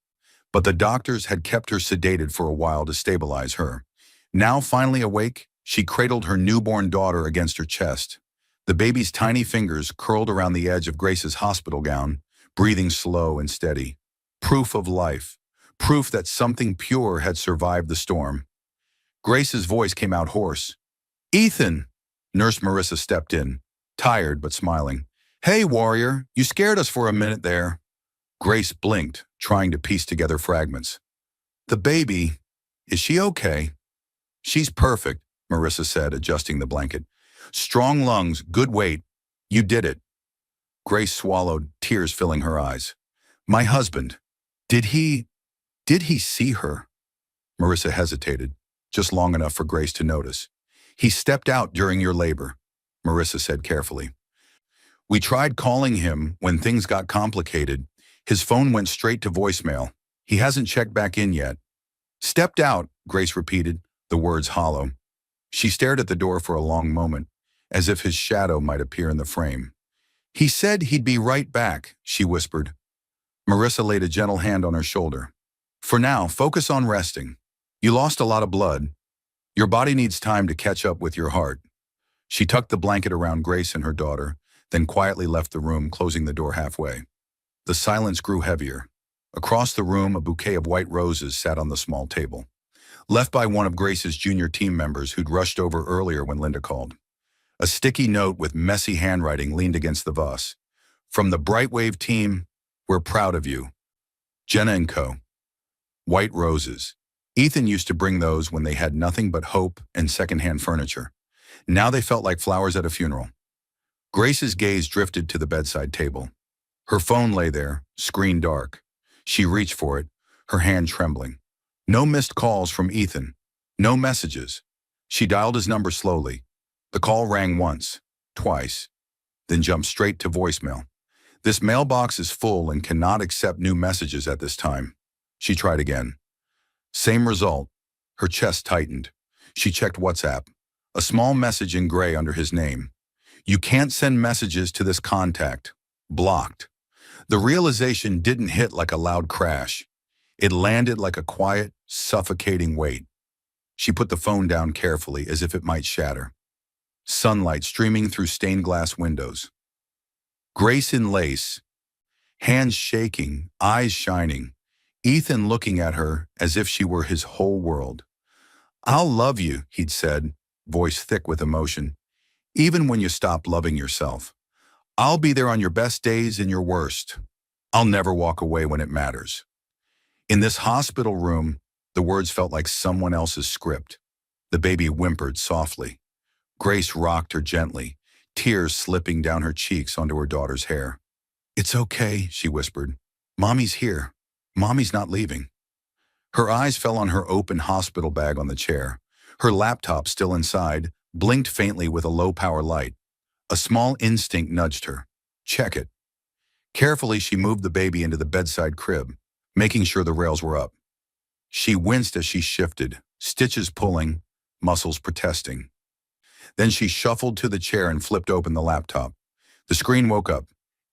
but the doctors had kept her sedated for a while to stabilize her. Now finally awake, she cradled her newborn daughter against her chest. The baby's tiny fingers curled around the edge of Grace's hospital gown, breathing slow and steady. Proof of life. Proof that something pure had survived the storm. Grace's voice came out hoarse. "Ethan!" Nurse Marissa stepped in, tired but smiling. "Hey, warrior, you scared us for a minute there." Grace blinked, trying to piece together fragments. "The baby, is she okay?" "She's perfect," Marissa said, adjusting the blanket. "Strong lungs, good weight. You did it." Grace swallowed, tears filling her eyes. "My husband, did he see her?" Marissa hesitated, just long enough for Grace to notice. "He stepped out during your labor," Marissa said carefully. "We tried calling him when things got complicated. His phone went straight to voicemail. He hasn't checked back in yet." "Stepped out," Grace repeated, the words hollow. She stared at the door for a long moment, as if his shadow might appear in the frame. "He said he'd be right back," she whispered. Marissa laid a gentle hand on her shoulder. "For now, focus on resting. You lost a lot of blood. Your body needs time to catch up with your heart." She tucked the blanket around Grace and her daughter, then quietly left the room, closing the door halfway. The silence grew heavier. Across the room, a bouquet of white roses sat on the small table, left by one of Grace's junior team members who'd rushed over earlier when Linda called. A sticky note with messy handwriting leaned against the vase. "From the Brightwave team, we're proud of you. Jenna and Co." White roses. Ethan used to bring those when they had nothing but hope and secondhand furniture. Now they felt like flowers at a funeral. Grace's gaze drifted to the bedside table. Her phone lay there, screen dark. She reached for it, her hand trembling. No missed calls from Ethan. No messages. She dialed his number slowly. The call rang once, twice, then jumped straight to voicemail. "This mailbox is full and cannot accept new messages at this time." She tried again. Same result. Her chest tightened. She checked WhatsApp. A small message in gray under his name. "You can't send messages to this contact. Blocked." The realization didn't hit like a loud crash. It landed like a quiet, suffocating weight. She put the phone down carefully as if it might shatter. Sunlight streaming through stained glass windows. Grace in lace, hands shaking, eyes shining. Ethan looking at her as if she were his whole world. "I'll love you," he'd said, voice thick with emotion, "even when you stop loving yourself. I'll be there on your best days and your worst. I'll never walk away when it matters." In this hospital room, the words felt like someone else's script. The baby whimpered softly. Grace rocked her gently, tears slipping down her cheeks onto her daughter's hair. "It's okay," she whispered. "Mommy's here. Mommy's not leaving." Her eyes fell on her open hospital bag on the chair. Her laptop, still inside, blinked faintly with a low-power light. A small instinct nudged her. Check it. Carefully, she moved the baby into the bedside crib, making sure the rails were up. She winced as she shifted, stitches pulling, muscles protesting. Then she shuffled to the chair and flipped open the laptop. The screen woke up.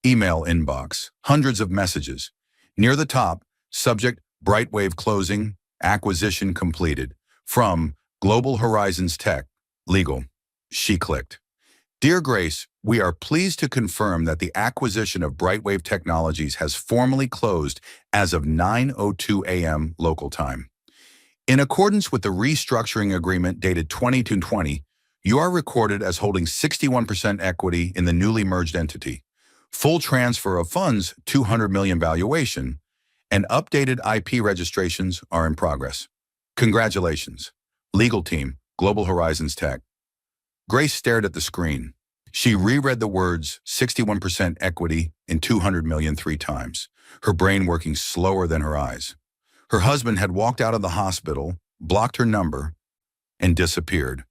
Email inbox. Hundreds of messages. Near the top, subject, Brightwave closing, acquisition completed. From Global Horizons Tech, legal. She clicked. "Dear Grace, we are pleased to confirm that the acquisition of Brightwave Technologies has formally closed as of 9:02 a.m. local time. In accordance with the restructuring agreement dated 2020, you are recorded as holding 61% equity in the newly merged entity. Full transfer of funds, 200 million valuation, and updated IP registrations are in progress. Congratulations. Legal team, Global Horizons Tech." Grace stared at the screen. She reread the words 61% equity and 200 million 3 times, her brain working slower than her eyes. Her husband had walked out of the hospital, blocked her number, and disappeared.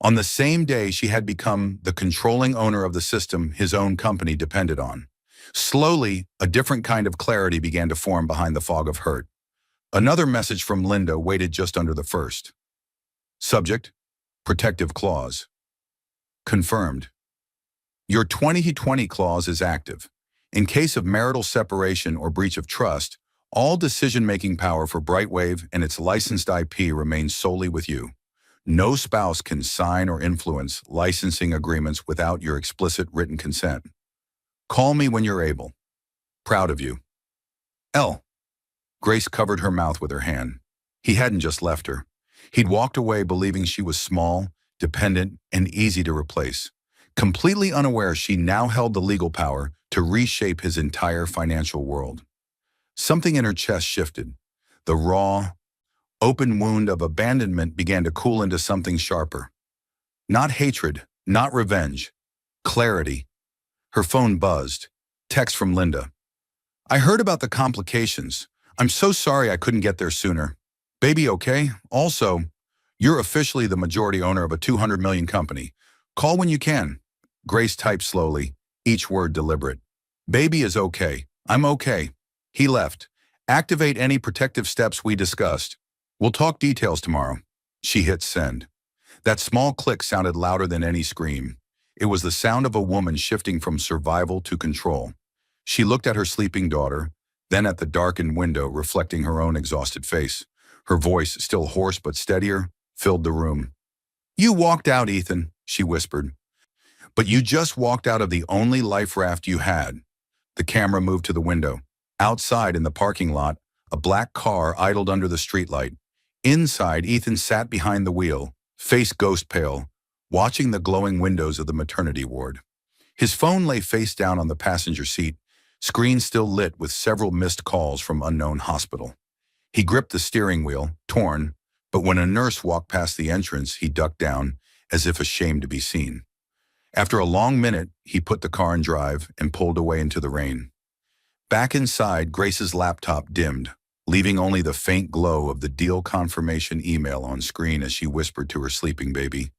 On the same day, she had become the controlling owner of the system his own company depended on. Slowly, a different kind of clarity began to form behind the fog of hurt. Another message from Linda waited just under the first. Subject: Protective Clause. Confirmed. Your 2020 clause is active. In case of marital separation or breach of trust, all decision-making power for Brightwave and its licensed IP remains solely with you. No spouse can sign or influence licensing agreements without your explicit written consent. Call me when you're able. Proud of you. L. Grace covered her mouth with her hand. He hadn't just left her. He'd walked away believing she was small, dependent, and easy to replace. Completely unaware she now held the legal power to reshape his entire financial world. Something in her chest shifted. The raw, open wound of abandonment began to cool into something sharper. Not hatred, not revenge. Clarity. Her phone buzzed. Text from Linda. I heard about the complications. I'm so sorry I couldn't get there sooner. Baby okay? Also, you're officially the majority owner of a 200 million company. Call when you can. Grace typed slowly, each word deliberate. Baby is okay. I'm okay. He left. Activate any protective steps we discussed. We'll talk details tomorrow. She hit send. That small click sounded louder than any scream. It was the sound of a woman shifting from survival to control. She looked at her sleeping daughter, then at the darkened window reflecting her own exhausted face. Her voice, still hoarse but steadier, filled the room. You walked out, Ethan, she whispered. But you just walked out of the only life raft you had. The camera moved to the window. Outside in the parking lot, a black car idled under the streetlight. Inside, Ethan sat behind the wheel, face ghost pale, watching the glowing windows of the maternity ward. His phone lay face down on the passenger seat, screen still lit with several missed calls from unknown hospital. He gripped the steering wheel, torn, but when a nurse walked past the entrance, he ducked down, as if ashamed to be seen. After a long minute, he put the car in drive and pulled away into the rain. Back inside, Grace's laptop dimmed, leaving only the faint glow of the deal confirmation email on screen as she whispered to her sleeping baby.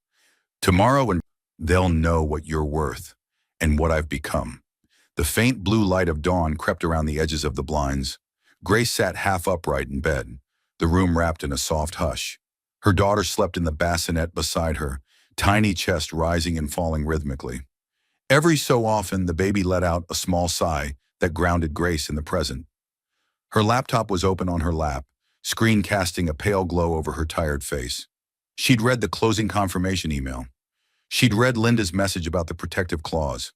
Tomorrow, and they'll know what you're worth and what I've become. The faint blue light of dawn crept around the edges of the blinds. Grace sat half upright in bed, the room wrapped in a soft hush. Her daughter slept in the bassinet beside her, tiny chest rising and falling rhythmically. Every so often, the baby let out a small sigh that grounded Grace in the present. Her laptop was open on her lap, screen casting a pale glow over her tired face. She'd read the closing confirmation email. She'd read Linda's message about the protective clause.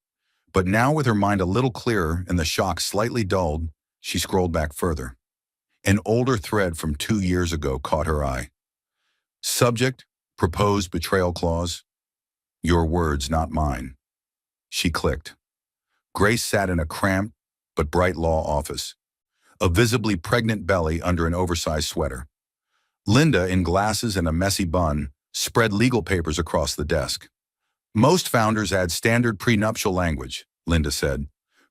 But now, with her mind a little clearer and the shock slightly dulled, she scrolled back further. An older thread from 2 years ago caught her eye. Subject: Proposed betrayal clause. Your words, not mine. She clicked. Grace sat in a cramped but bright law office, a visibly pregnant belly under an oversized sweater. Linda, in glasses and a messy bun, spread legal papers across the desk. Most founders add standard prenuptial language, Linda said.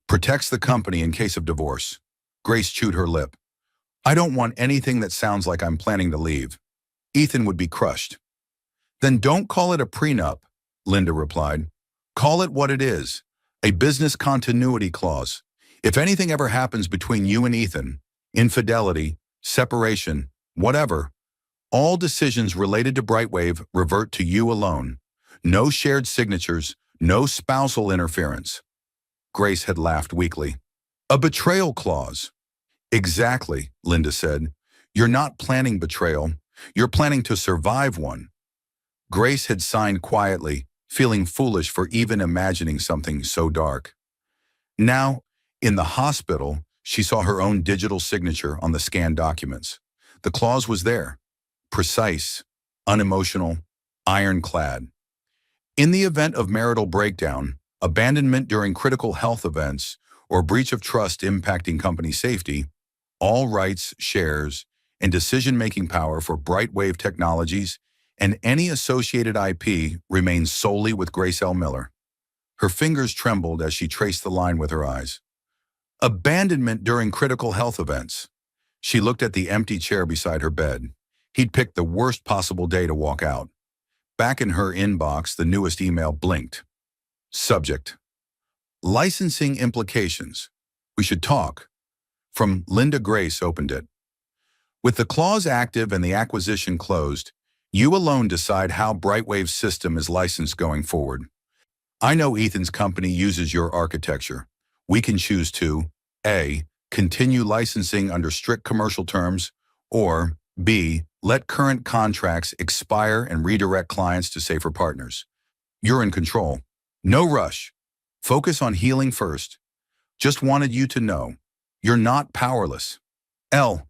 Protects the company in case of divorce. Grace chewed her lip. I don't want anything that sounds like I'm planning to leave. Ethan would be crushed. Then don't call it a prenup, Linda replied. Call it what it is, a business continuity clause. If anything ever happens between you and Ethan, infidelity, separation, whatever, all decisions related to Brightwave revert to you alone. No shared signatures, no spousal interference. Grace had laughed weakly. A betrayal clause. Exactly, Linda said. You're not planning betrayal. You're planning to survive one. Grace had signed quietly, feeling foolish for even imagining something so dark. Now, in the hospital, she saw her own digital signature on the scanned documents. The clause was there. Precise, unemotional, ironclad. In the event of marital breakdown, abandonment during critical health events, or breach of trust impacting company safety, all rights, shares, and decision-making power for Brightwave Technologies and any associated IP remains solely with Grace L. Miller. Her fingers trembled as she traced the line with her eyes. Abandonment during critical health events. She looked at the empty chair beside her bed. He'd picked the worst possible day to walk out. Back in her inbox, the newest email blinked. Subject: licensing implications. We should talk. From Linda. Grace opened it. With the clause active and the acquisition closed, you alone decide how Brightwave's system is licensed going forward. I know Ethan's company uses your architecture. We can choose to A. Continue licensing under strict commercial terms, or B. Let current contracts expire and redirect clients to safer partners. You're in control. No rush. Focus on healing first. Just wanted you to know. You're not powerless. L.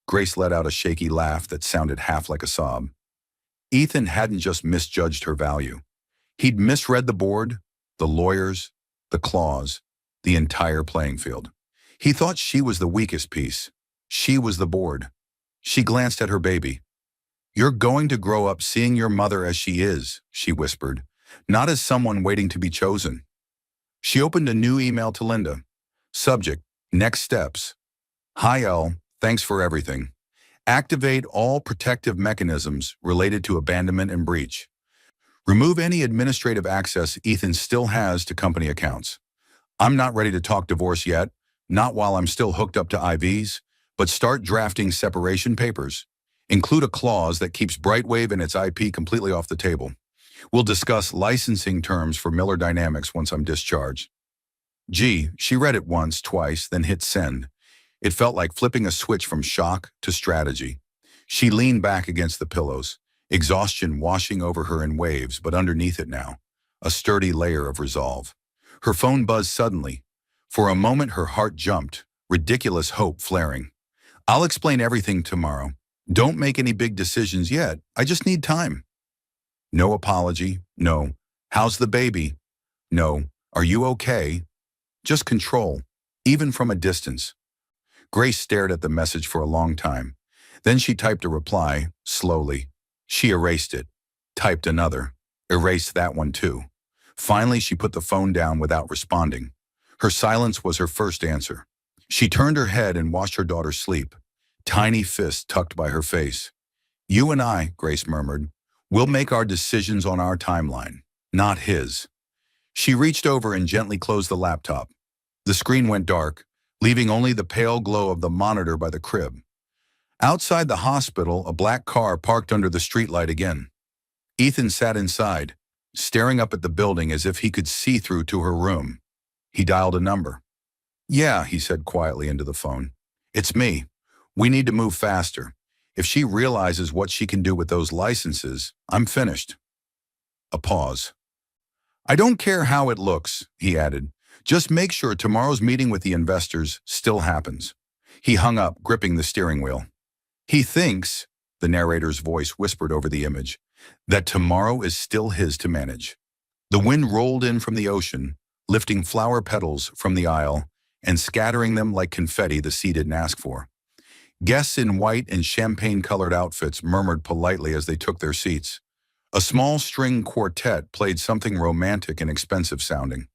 Grace let out a shaky laugh that sounded half like a sob. Ethan hadn't just misjudged her value. He'd misread the board, the lawyers, the clause, the entire playing field. He thought she was the weakest piece. She was the board. She glanced at her baby. You're going to grow up seeing your mother as she is, she whispered, not as someone waiting to be chosen. She opened a new email to Linda. Subject: next steps. Hi L, thanks for everything. Activate all protective mechanisms related to abandonment and breach. Remove any administrative access Ethan still has to company accounts. I'm not ready to talk divorce yet, not while I'm still hooked up to IVs, but start drafting separation papers. Include a clause that keeps Brightwave and its IP completely off the table. We'll discuss licensing terms for Miller Dynamics once I'm discharged. G. She read it once, twice, then hit send. It felt like flipping a switch from shock to strategy. She leaned back against the pillows, exhaustion washing over her in waves, but underneath it now, a sturdy layer of resolve. Her phone buzzed suddenly. For a moment, her heart jumped, ridiculous hope flaring. I'll explain everything tomorrow. Don't make any big decisions yet. I just need time. No apology. No. How's the baby? No. Are you okay? Just control, even from a distance. Grace stared at the message for a long time. Then she typed a reply, slowly. She erased it, typed another, erased that one too. Finally, she put the phone down without responding. Her silence was her first answer. She turned her head and watched her daughter sleep, tiny fists tucked by her face. You and I, Grace murmured, will make our decisions on our timeline, not his. She reached over and gently closed the laptop. The screen went dark, leaving only the pale glow of the monitor by the crib. Outside the hospital, a black car parked under the streetlight again. Ethan sat inside, staring up at the building as if he could see through to her room. He dialed a number. Yeah, he said quietly into the phone. It's me. We need to move faster. If she realizes what she can do with those licenses, I'm finished. A pause. I don't care how it looks, he added. Just make sure tomorrow's meeting with the investors still happens. He hung up, gripping the steering wheel. He thinks, the narrator's voice whispered over the image, that tomorrow is still his to manage. The wind rolled in from the ocean, lifting flower petals from the aisle and scattering them like confetti the sea didn't ask for. Guests in white and champagne-colored outfits murmured politely as they took their seats. A small string quartet played something romantic and expensive sounding.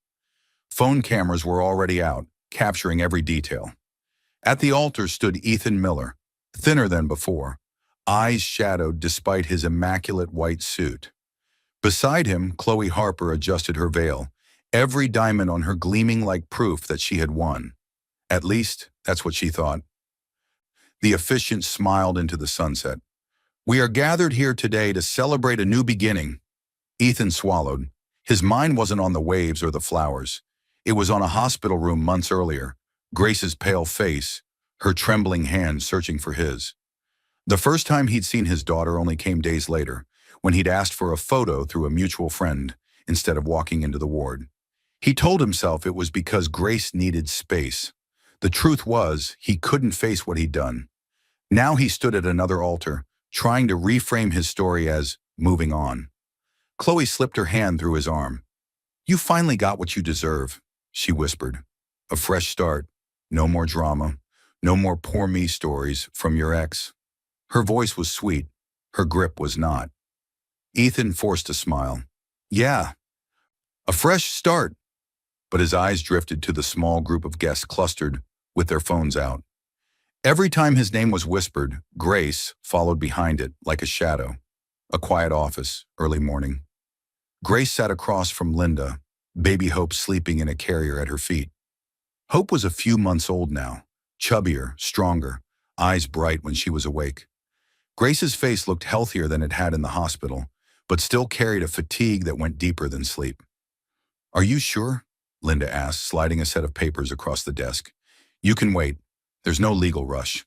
Phone cameras were already out, capturing every detail. At the altar stood Ethan Miller, thinner than before, eyes shadowed despite his immaculate white suit. Beside him, Chloe Harper adjusted her veil, every diamond on her gleaming like proof that she had won. At least, that's what she thought. The officiant smiled into the sunset. We are gathered here today to celebrate a new beginning. Ethan swallowed. His mind wasn't on the waves or the flowers. It was on a hospital room months earlier, Grace's pale face, her trembling hand searching for his. The first time he'd seen his daughter only came days later, when he'd asked for a photo through a mutual friend instead of walking into the ward. He told himself it was because Grace needed space. The truth was, he couldn't face what he'd done. Now he stood at another altar, trying to reframe his story as moving on. Chloe slipped her hand through his arm. You finally got what you deserve, she whispered. A fresh start, no more drama, no more poor me stories from your ex. Her voice was sweet, her grip was not. Ethan forced a smile. Yeah, a fresh start. But his eyes drifted to the small group of guests clustered with their phones out. Every time his name was whispered, Grace followed behind it like a shadow. A quiet office, early morning. Grace sat across from Linda, baby Hope sleeping in a carrier at her feet. Hope was a few months old now, chubbier, stronger, eyes bright when she was awake. Grace's face looked healthier than it had in the hospital, but still carried a fatigue that went deeper than sleep. "Are you sure?" Linda asked, sliding a set of papers across the desk. "You can wait. There's no legal rush."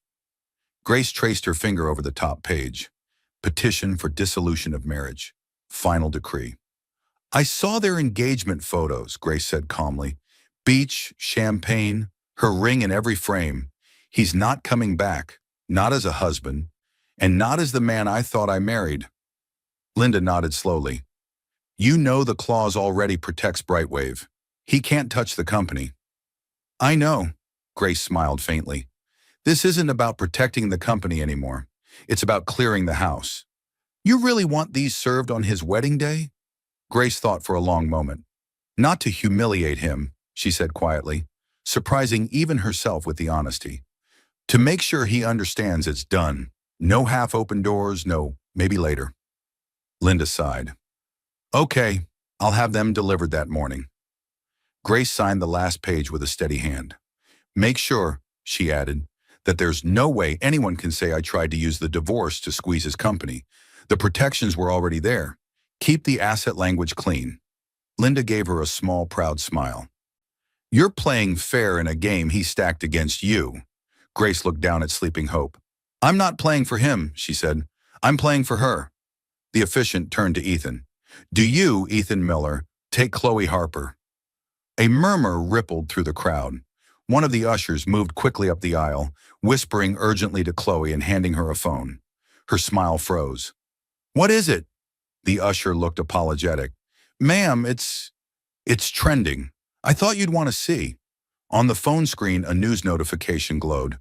Grace traced her finger over the top page. Petition for dissolution of marriage. Final decree. "I saw their engagement photos," Grace said calmly. "Beach, champagne, her ring in every frame. He's not coming back, not as a husband, and not as the man I thought I married." Linda nodded slowly. "You know the clause already protects Brightwave. He can't touch the company." "I know," Grace smiled faintly. "This isn't about protecting the company anymore. It's about clearing the house." "You really want these served on his wedding day?" Grace thought for a long moment. "Not to humiliate him," she said quietly, surprising even herself with the honesty. "To make sure he understands it's done. No half-open doors, no maybe later." Linda sighed. "Okay, I'll have them delivered that morning." Grace signed the last page with a steady hand. "Make sure," she added, "that there's no way anyone can say I tried to use the divorce to squeeze his company. The protections were already there. Keep the asset language clean." Linda gave her a small, proud smile. "You're playing fair in a game he stacked against you." Grace looked down at sleeping Hope. "I'm not playing for him," she said. "I'm playing for her." The officiant turned to Ethan. "Do you, Ethan Miller, take Chloe Harper?" A murmur rippled through the crowd. One of the ushers moved quickly up the aisle, whispering urgently to Chloe and handing her a phone. Her smile froze. "What is it?" The usher looked apologetic. "Ma'am, it's trending. I thought you'd want to see." On the phone screen, a news notification glowed.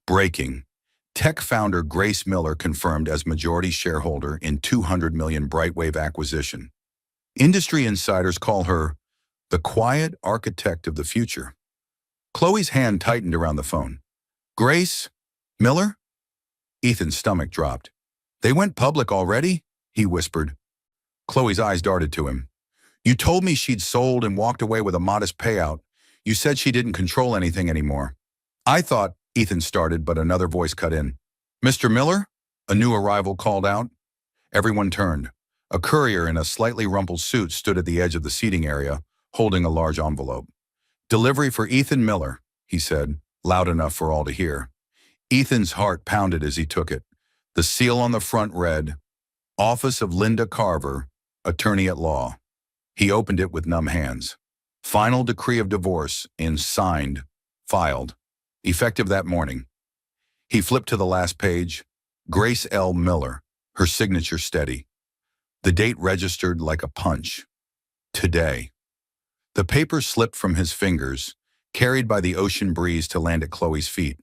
"Breaking. Tech founder Grace Miller confirmed as majority shareholder in $200 million Brightwave acquisition. Industry insiders call her the quiet architect of the future." Chloe's hand tightened around the phone. "Grace? Miller?" Ethan's stomach dropped. "They went public already?" he whispered. Chloe's eyes darted to him. "You told me she'd sold and walked away with a modest payout. You said she didn't control anything anymore." "I thought," Ethan started, but another voice cut in. "Mr. Miller?" a new arrival called out. Everyone turned. A courier in a slightly rumpled suit stood at the edge of the seating area, holding a large envelope. "Delivery for Ethan Miller," he said, loud enough for all to hear. Ethan's heart pounded as he took it. The seal on the front read, "Office of Linda Carver, Attorney at Law." He opened it with numb hands. "Final decree of divorce in signed, filed, effective that morning." He flipped to the last page. Grace L. Miller, her signature steady. The date registered like a punch. Today. The paper slipped from his fingers, carried by the ocean breeze to land at Chloe's feet.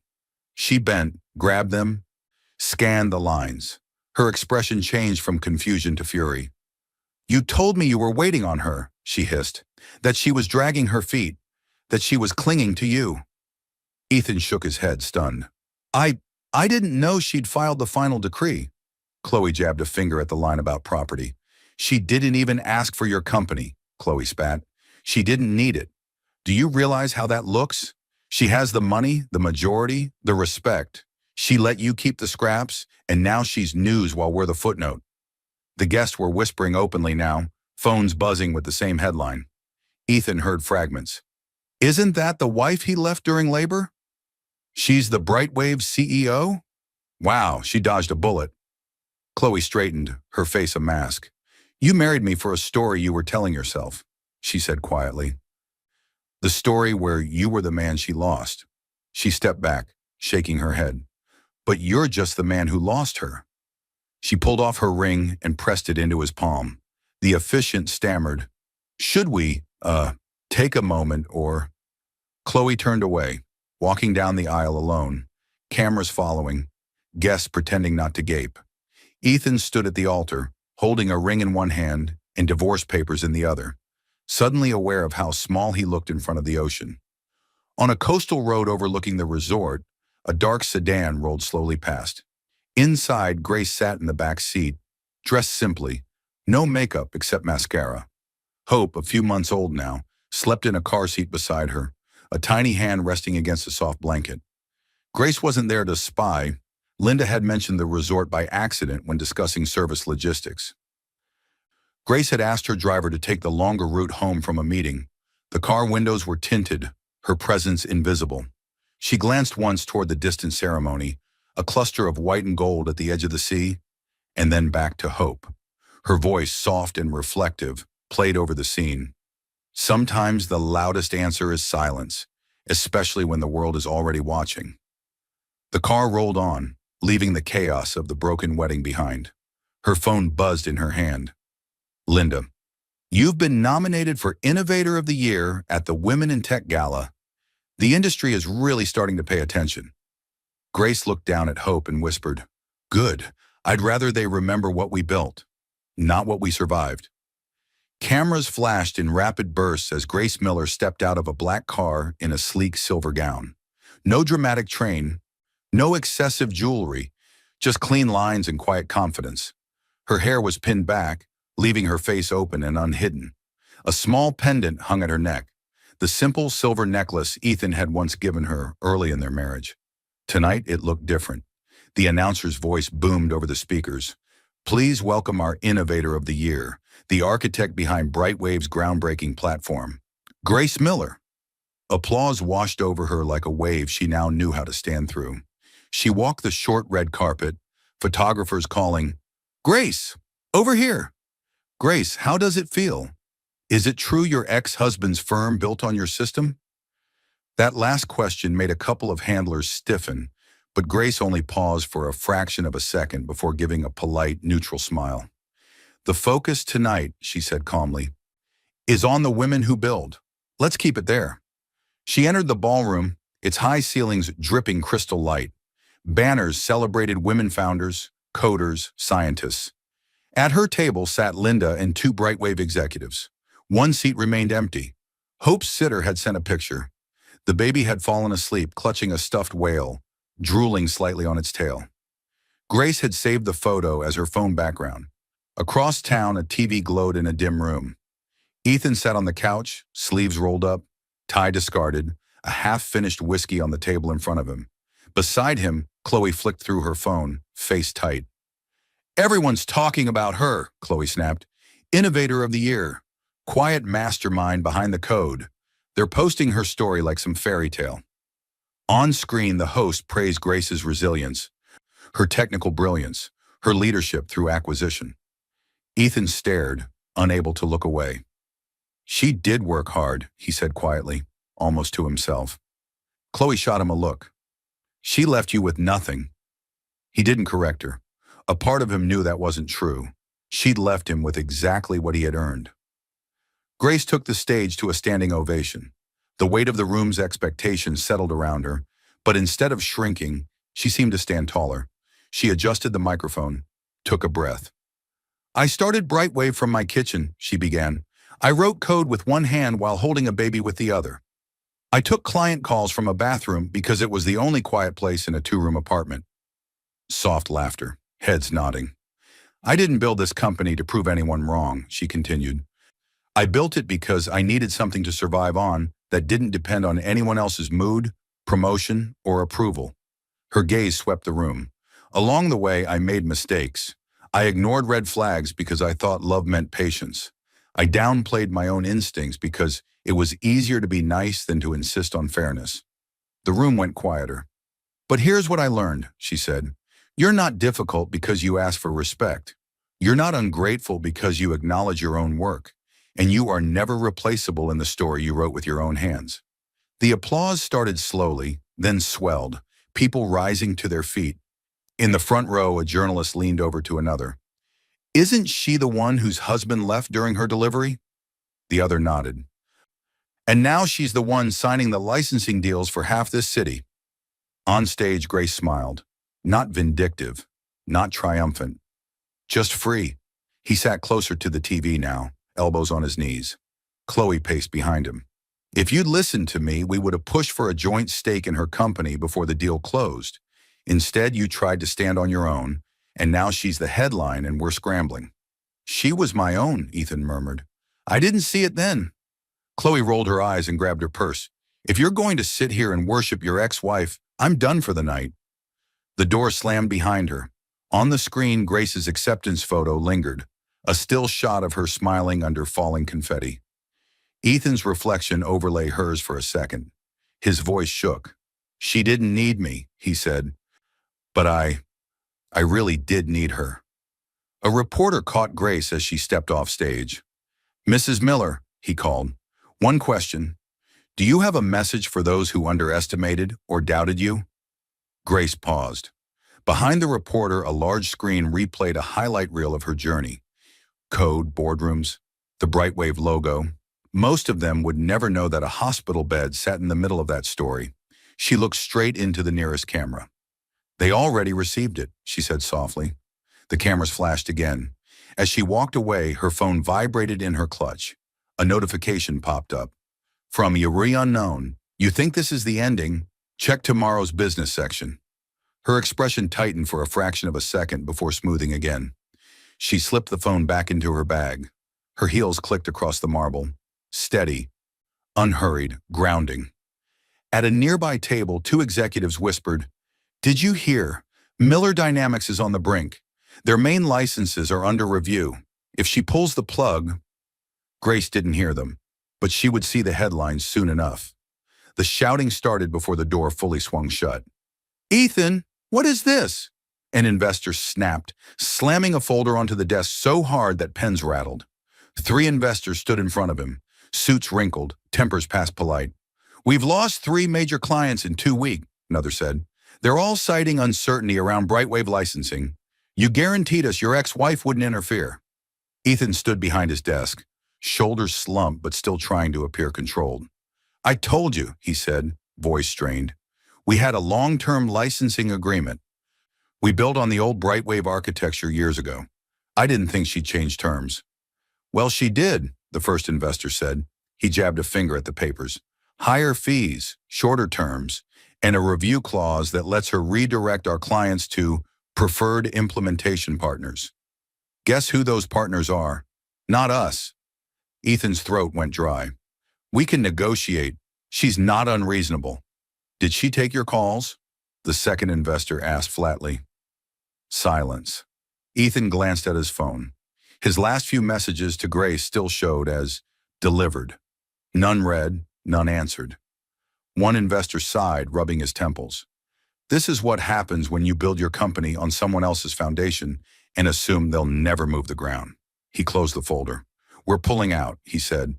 She bent, grabbed them, scanned the lines. Her expression changed from confusion to fury. "You told me you were waiting on her," she hissed, "that she was dragging her feet, that she was clinging to you." Ethan shook his head, stunned. I didn't know she'd filed the final decree." Chloe jabbed a finger at the line about property. "She didn't even ask for your company," Chloe spat. "She didn't need it. Do you realize how that looks? She has the money, the majority, the respect. She let you keep the scraps, and now she's news while we're the footnote." The guests were whispering openly now, phones buzzing with the same headline. Ethan heard fragments. "Isn't that the wife he left during labor? She's the Brightwave CEO? Wow, she dodged a bullet." Chloe straightened, her face a mask. "You married me for a story you were telling yourself," she said quietly. "The story where you were the man she lost." She stepped back, shaking her head. "But you're just the man who lost her." She pulled off her ring and pressed it into his palm. The officiant stammered, "Should we, take a moment or—" Chloe turned away, walking down the aisle alone, cameras following, guests pretending not to gape. Ethan stood at the altar, holding a ring in one hand and divorce papers in the other, suddenly aware of how small he looked in front of the ocean. On a coastal road overlooking the resort, A dark sedan rolled slowly past. Inside, Grace sat in the back seat, dressed simply, no makeup except mascara. Hope, a few months old now, slept in a car seat beside her, a tiny hand resting against a soft blanket. Grace wasn't there to spy. Linda had mentioned the resort by accident when discussing service logistics. Grace had asked her driver to take the longer route home from a meeting. The car windows were tinted, her presence invisible. She glanced once toward the distant ceremony, a cluster of white and gold at the edge of the sea, and then back to Hope. Her voice, soft and reflective, played over the scene. Sometimes the loudest answer is silence, especially when the world is already watching. The car rolled on, leaving the chaos of the broken wedding behind. Her phone buzzed in her hand. Linda, you've been nominated for Innovator of the Year at the Women in Tech Gala. The industry is really starting to pay attention. Grace looked down at Hope and whispered, "Good. I'd rather they remember what we built, not what we survived." Cameras flashed in rapid bursts as Grace Miller stepped out of a black car in a sleek silver gown. No dramatic train, no excessive jewelry, just clean lines and quiet confidence. Her hair was pinned back, leaving her face open and unhidden. A small pendant hung at her neck, the simple silver necklace Ethan had once given her early in their marriage. Tonight, it looked different. The announcer's voice boomed over the speakers. "Please welcome our Innovator of the Year, the architect behind Brightwave's groundbreaking platform, Grace Miller." Applause washed over her like a wave she now knew how to stand through. She walked the short red carpet, photographers calling, "Grace, over here." "Grace, how does it feel? Is it true your ex-husband's firm built on your system?" That last question made a couple of handlers stiffen, but Grace only paused for a fraction of a second before giving a polite, neutral smile. "The focus tonight," she said calmly, "is on the women who build. Let's keep it there." She entered the ballroom, its high ceilings dripping crystal light. Banners celebrated women founders, coders, scientists. At her table sat Linda and two Brightwave executives. One seat remained empty. Hope's sitter had sent a picture. The baby had fallen asleep, clutching a stuffed whale, drooling slightly on its tail. Grace had saved the photo as her phone background. Across town, a TV glowed in a dim room. Ethan sat on the couch, sleeves rolled up, tie discarded, a half-finished whiskey on the table in front of him. Beside him, Chloe flicked through her phone, face tight. "Everyone's talking about her," Chloe snapped. "Innovator of the Year. Quiet mastermind behind the code. They're posting her story like some fairy tale." On screen, the host praised Grace's resilience, her technical brilliance, her leadership through acquisition. Ethan stared, unable to look away. "She did work hard," he said quietly, almost to himself. Chloe shot him a look. "She left you with nothing." He didn't correct her. A part of him knew that wasn't true. She'd left him with exactly what he had earned. Grace took the stage to a standing ovation. The weight of the room's expectations settled around her, but instead of shrinking, she seemed to stand taller. She adjusted the microphone, took a breath. "I started Brightwave from my kitchen," she began. "I wrote code with one hand while holding a baby with the other. I took client calls from a bathroom because it was the only quiet place in a two-room apartment." Soft laughter, heads nodding. "I didn't build this company to prove anyone wrong," she continued. "I built it because I needed something to survive on that didn't depend on anyone else's mood, promotion, or approval." Her gaze swept the room. "Along the way, I made mistakes. I ignored red flags because I thought love meant patience. I downplayed my own instincts because it was easier to be nice than to insist on fairness." The room went quieter. "But here's what I learned," she said. "You're not difficult because you ask for respect. You're not ungrateful because you acknowledge your own work. And you are never replaceable in the story you wrote with your own hands." The applause started slowly, then swelled, people rising to their feet. In the front row, a journalist leaned over to another. "Isn't she the one whose husband left during her delivery?" The other nodded. "And now she's the one signing the licensing deals for half this city." On stage, Grace smiled. Not vindictive, not triumphant, just free. He sat closer to the TV now, elbows on his knees. Chloe paced behind him. If you'd listened to me, we would have pushed for a joint stake in her company before the deal closed. Instead, you tried to stand on your own, and now she's the headline and we're scrambling." "She was my own," Ethan murmured. "I didn't see it then." Chloe rolled her eyes and grabbed her purse. "If you're going to sit here and worship your ex-wife, I'm done for the night." The door slammed behind her. On the screen, Grace's acceptance photo lingered, a still shot of her smiling under falling confetti. Ethan's reflection overlay hers for a second. His voice shook. "She didn't need me," he said, "but I really did need her." A reporter caught Grace as she stepped off stage. "Mrs. Miller," he called, "one question. Do you have a message for those who underestimated or doubted you?" Grace paused. Behind the reporter, a large screen replayed a highlight reel of her journey. Code, boardrooms, the Brightwave logo. Most of them would never know that a hospital bed sat in the middle of that story. She looked straight into the nearest camera. "They already received it," she said softly. The cameras flashed again. As she walked away, her phone vibrated in her clutch. A notification popped up. "From Yuri Unknown. You think this is the ending? Check tomorrow's business section." Her expression tightened for a fraction of a second before smoothing again. She slipped the phone back into her bag. Her heels clicked across the marble. Steady, unhurried, grounding. At a nearby table, two executives whispered, "Did you hear? Miller Dynamics is on the brink. Their main licenses are under review. If she pulls the plug..." Grace didn't hear them, but she would see the headlines soon enough. The shouting started before the door fully swung shut. "Ethan, what is this?" An investor snapped, slamming a folder onto the desk so hard that pens rattled. Three investors stood in front of him, suits wrinkled, tempers past polite. "We've lost 3 major clients in 2 weeks, another said. "They're all citing uncertainty around Brightwave licensing. You guaranteed us your ex-wife wouldn't interfere." Ethan stood behind his desk, shoulders slumped but still trying to appear controlled. "I told you," he said, voice strained. "We had a long-term licensing agreement. We built on the old Brightwave architecture years ago. I didn't think she'd change terms." "Well, she did," the first investor said. He jabbed a finger at the papers. "Higher fees, shorter terms, and a review clause that lets her redirect our clients to preferred implementation partners. Guess who those partners are? Not us." Ethan's throat went dry. "We can negotiate. She's not unreasonable." "Did she take your calls?" the second investor asked flatly. Silence. Ethan glanced at his phone. His last few messages to Grace still showed as delivered. None read, none answered. One investor sighed, rubbing his temples. "This is what happens when you build your company on someone else's foundation and assume they'll never move the ground." He closed the folder. "We're pulling out," he said.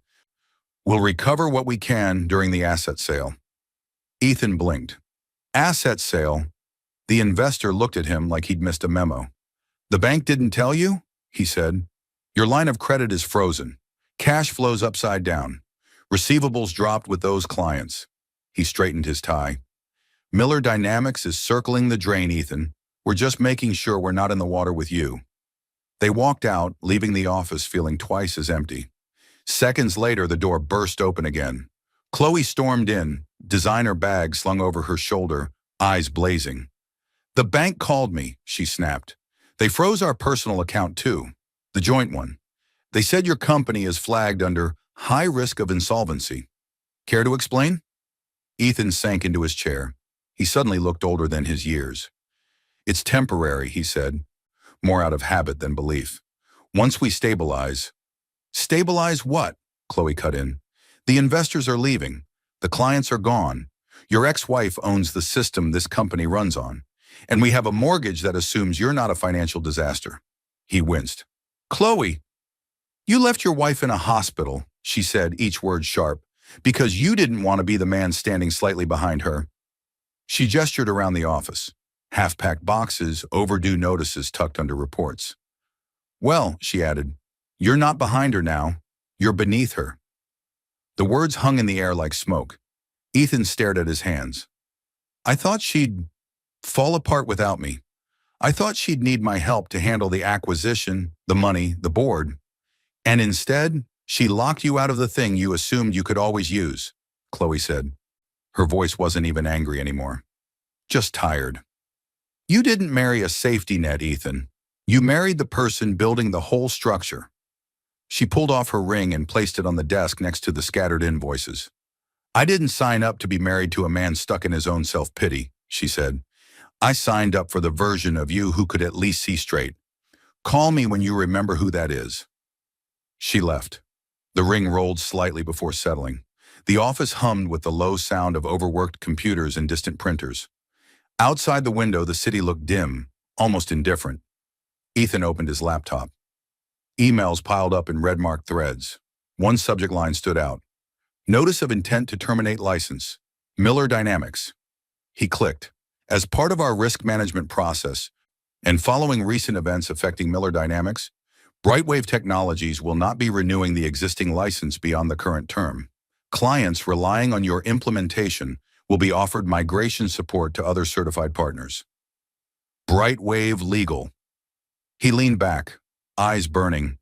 "We'll recover what we can during the asset sale." Ethan blinked. "Asset sale?" The investor looked at him like he'd missed a memo. "The bank didn't tell you?" he said. "Your line of credit is frozen. Cash flows upside down. Receivables dropped with those clients." He straightened his tie. "Miller Dynamics is circling the drain, Ethan. We're just making sure we're not in the water with you." They walked out, leaving the office feeling twice as empty. Seconds later, the door burst open again. Chloe stormed in, designer bag slung over her shoulder, eyes blazing. "The bank called me," she snapped. "They froze our personal account too, the joint one. They said your company is flagged under high risk of insolvency. Care to explain?" Ethan sank into his chair. He suddenly looked older than his years. "It's temporary," he said, more out of habit than belief. "Once we stabilize..." "Stabilize what?" Chloe cut in. "The investors are leaving. The clients are gone. Your ex-wife owns the system this company runs on. And we have a mortgage that assumes you're not a financial disaster." He winced. "Chloe, you left your wife in a hospital," she said, each word sharp, "because you didn't want to be the man standing slightly behind her." She gestured around the office. Half-packed boxes, overdue notices tucked under reports. "Well," she added, "you're not behind her now. You're beneath her." The words hung in the air like smoke. Ethan stared at his hands. "I thought she'd fall apart without me. I thought she'd need my help to handle the acquisition, the money, the board. And instead, she locked you out of the thing you assumed you could always use." Chloe said. Her voice wasn't even angry anymore. Just tired. You didn't marry a safety net, Ethan. You married the person building the whole structure. She pulled off her ring and placed it on the desk next to the scattered invoices. I didn't sign up to be married to a man stuck in his own self-pity, she said. I signed up for the version of you who could at least see straight. Call me when you remember who that is. She left. The ring rolled slightly before settling. The office hummed with the low sound of overworked computers and distant printers. Outside the window, the city looked dim, almost indifferent. Ethan opened his laptop. Emails piled up in red-marked threads. One subject line stood out. Notice of intent to terminate license. Miller Dynamics. He clicked. As part of our risk management process, and following recent events affecting Miller Dynamics, Brightwave Technologies will not be renewing the existing license beyond the current term. Clients relying on your implementation will be offered migration support to other certified partners. Brightwave Legal. He leaned back, eyes burning.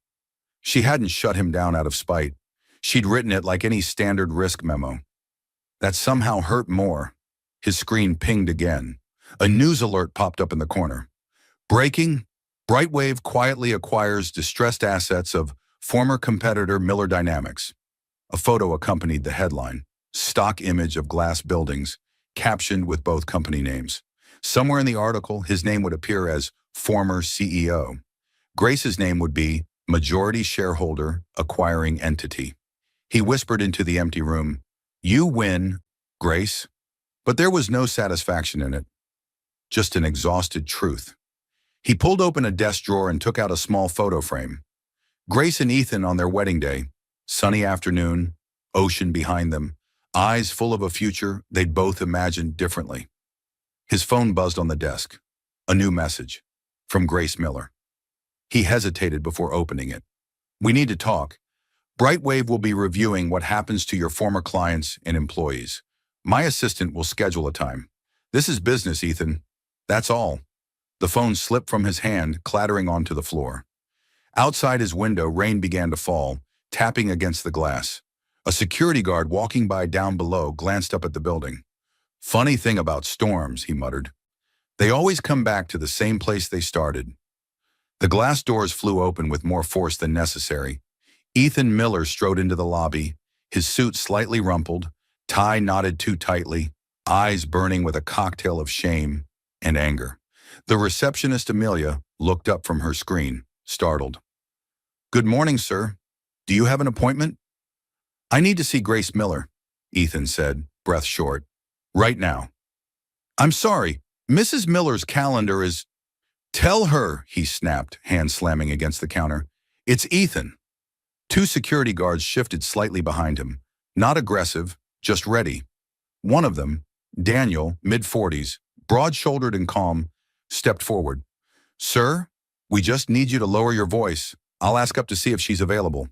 She hadn't shut him down out of spite. She'd written it like any standard risk memo. That somehow hurt more. His screen pinged again. A news alert popped up in the corner. Breaking: Brightwave quietly acquires distressed assets of former competitor Miller Dynamics. A photo accompanied the headline, stock image of glass buildings, captioned with both company names. Somewhere in the article, his name would appear as former CEO. Grace's name would be majority shareholder acquiring entity. He whispered into the empty room, "You win, Grace." But there was no satisfaction in it, just an exhausted truth. He pulled open a desk drawer and took out a small photo frame. Grace and Ethan on their wedding day, sunny afternoon, ocean behind them, eyes full of a future they'd both imagined differently. His phone buzzed on the desk. A new message from Grace Miller. He hesitated before opening it. "We need to talk. Brightwave will be reviewing what happens to your former clients and employees. My assistant will schedule a time. This is business, Ethan. That's all." The phone slipped from his hand, clattering onto the floor. Outside his window, rain began to fall, tapping against the glass. A security guard walking by down below glanced up at the building. "Funny thing about storms," he muttered. "They always come back to the same place they started." The glass doors flew open with more force than necessary. Ethan Miller strode into the lobby, his suit slightly rumpled, tie knotted too tightly, eyes burning with a cocktail of shame and anger. The receptionist, Amelia, looked up from her screen, startled. "Good morning, sir. Do you have an appointment?" "I need to see Grace Miller," Ethan said, breath short. "Right now." "I'm sorry, Mrs. Miller's calendar is—" "Tell her," he snapped, hand slamming against the counter. "It's Ethan." Two security guards shifted slightly behind him, not aggressive, just ready. One of them, Daniel, mid-40s, broad-shouldered and calm, stepped forward. "Sir, we just need you to lower your voice. I'll ask up to see if she's available."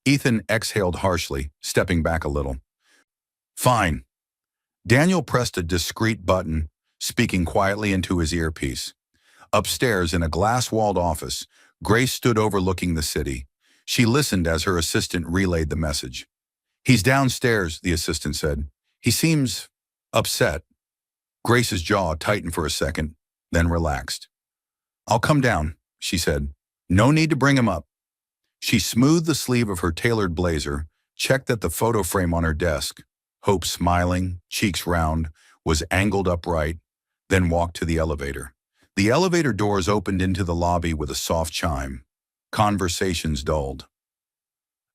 Ethan exhaled harshly, stepping back a little. "Fine." Daniel pressed a discreet button, speaking quietly into his earpiece. Upstairs, in a glass-walled office, Grace stood overlooking the city. She listened as her assistant relayed the message. "He's downstairs," the assistant said. "He seems upset." Grace's jaw tightened for a second, then relaxed. "I'll come down," she said. "No need to bring him up." She smoothed the sleeve of her tailored blazer, checked that the photo frame on her desk, hope smiling, cheeks round, was angled upright, then walked to the elevator. The elevator doors opened into the lobby with a soft chime. Conversations dulled.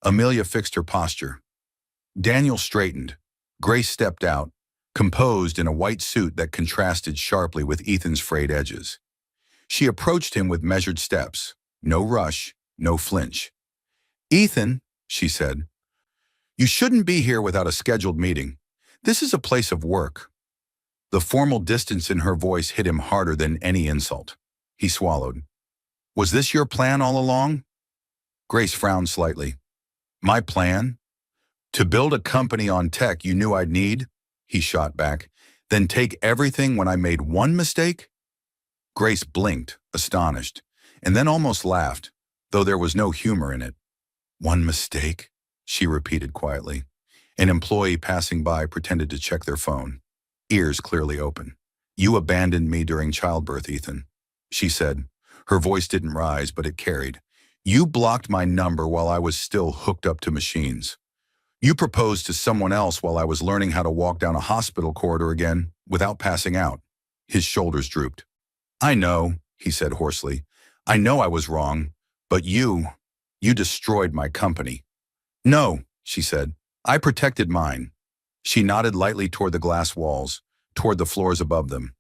Amelia fixed her posture. Daniel straightened. Grace stepped out, composed in a white suit that contrasted sharply with Ethan's frayed edges. She approached him with measured steps. No rush, no flinch. "Ethan," she said, "you shouldn't be here without a scheduled meeting. This is a place of work." The formal distance in her voice hit him harder than any insult. He swallowed. "Was this your plan all along?" Grace frowned slightly. "My plan? To build a company on tech you knew I'd need?" He shot back. "Then take everything when I made one mistake?" Grace blinked, astonished, and then almost laughed, though there was no humor in it. "One mistake?" she repeated quietly. An employee passing by pretended to check their phone, ears clearly open. "You abandoned me during childbirth, Ethan," she said. Her voice didn't rise, but it carried. "You blocked my number while I was still hooked up to machines. You proposed to someone else while I was learning how to walk down a hospital corridor again without passing out." His shoulders drooped. "I know," he said hoarsely. "I know I was wrong, but you destroyed my company." "No," she said. "I protected mine." She nodded lightly toward the glass walls, toward the floors above them.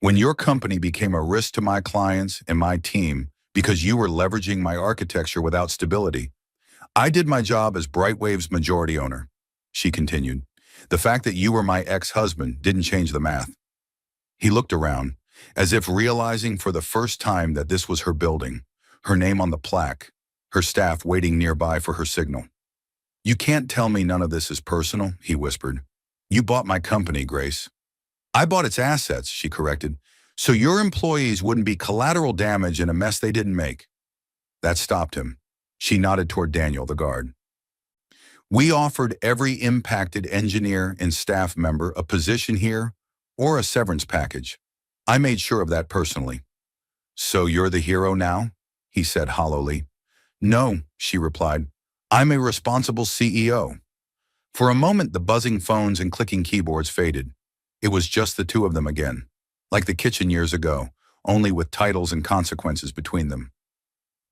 "When your company became a risk to my clients and my team because you were leveraging my architecture without stability, I did my job as Brightwave's majority owner," she continued. "The fact that you were my ex-husband didn't change the math." He looked around, as if realizing for the first time that this was her building, her name on the plaque, her staff waiting nearby for her signal. "You can't tell me none of this is personal," he whispered. "You bought my company, Grace." "I bought its assets," she corrected, "so your employees wouldn't be collateral damage in a mess they didn't make." That stopped him. She nodded toward Daniel, the guard. "We offered every impacted engineer and staff member a position here or a severance package. I made sure of that personally." "So you're the hero now?" he said hollowly. "No," she replied. "I'm a responsible CEO." For a moment, the buzzing phones and clicking keyboards faded. It was just the two of them again, like the kitchen years ago, only with titles and consequences between them.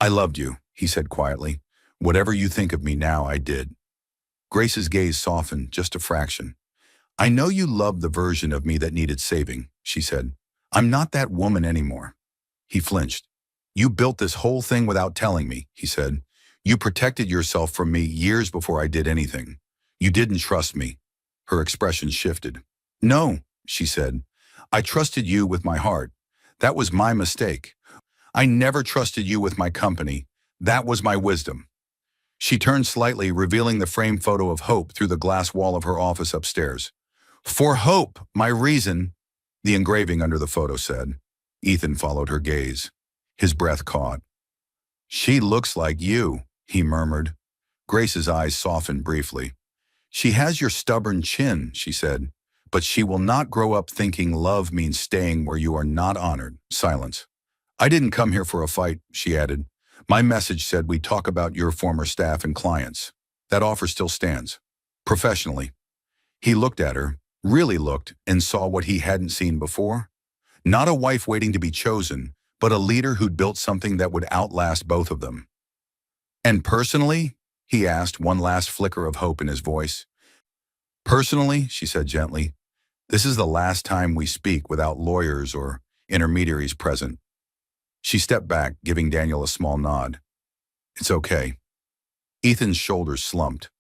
"I loved you," he said quietly. "Whatever you think of me now, I did." Grace's gaze softened just a fraction. "I know you loved the version of me that needed saving," she said. "I'm not that woman anymore." He flinched. "You built this whole thing without telling me," he said. "You protected yourself from me years before I did anything. You didn't trust me." Her expression shifted. "No," she said. "I trusted you with my heart. That was my mistake. I never trusted you with my company. That was my wisdom." She turned slightly, revealing the framed photo of Hope through the glass wall of her office upstairs. "For Hope, my reason," the engraving under the photo said. Ethan followed her gaze. His breath caught. "She looks like you," he murmured. Grace's eyes softened briefly. "She has your stubborn chin," she said, "but she will not grow up thinking love means staying where you are not honored." Silence. "I didn't come here for a fight," she added. "My message said we talk about your former staff and clients. That offer still stands. Professionally." He looked at her, really looked, and saw what he hadn't seen before. Not a wife waiting to be chosen, but a leader who'd built something that would outlast both of them. "And personally?" he asked, one last flicker of hope in his voice. "Personally," she said gently, "this is the last time we speak without lawyers or intermediaries present." She stepped back, giving Daniel a small nod. "It's okay." Ethan's shoulders slumped.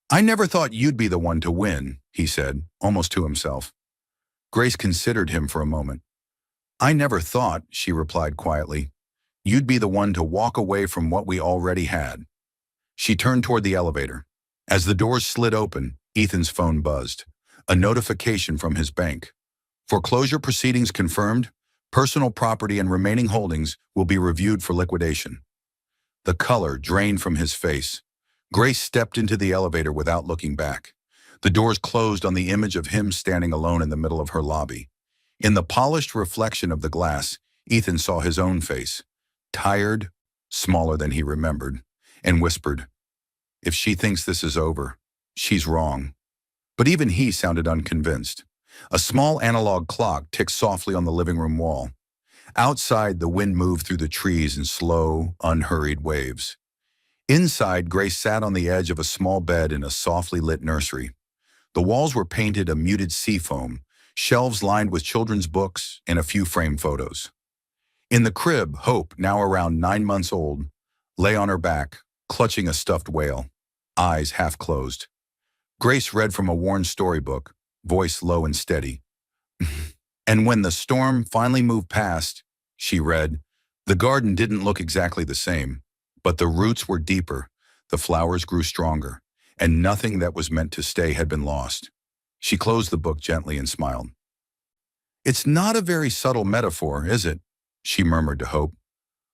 "I never thought you'd be the one to win," he said, almost to himself. Grace considered him for a moment. "I never thought," she replied quietly, "you'd be the one to walk away from what we already had." She turned toward the elevator. As the doors slid open, Ethan's phone buzzed. A notification from his bank. "Foreclosure proceedings confirmed. Personal property and remaining holdings will be reviewed for liquidation." The color drained from his face. Grace stepped into the elevator without looking back. The doors closed on the image of him standing alone in the middle of her lobby. In the polished reflection of the glass, Ethan saw his own face, tired, smaller than he remembered, and whispered, "If she thinks this is over, she's wrong." But even he sounded unconvinced. A small analog clock ticked softly on the living room wall. Outside, the wind moved through the trees in slow, unhurried waves. Inside, Grace sat on the edge of a small bed in a softly lit nursery. The walls were painted a muted seafoam, shelves lined with children's books, and a few framed photos. In the crib, Hope, now around 9 months old, lay on her back, clutching a stuffed whale, eyes half closed. Grace read from a worn storybook, voice low and steady. "And when the storm finally moved past," she read, "the garden didn't look exactly the same, but the roots were deeper, the flowers grew stronger, and nothing that was meant to stay had been lost." She closed the book gently and smiled. "It's not a very subtle metaphor, is it?" she murmured to Hope.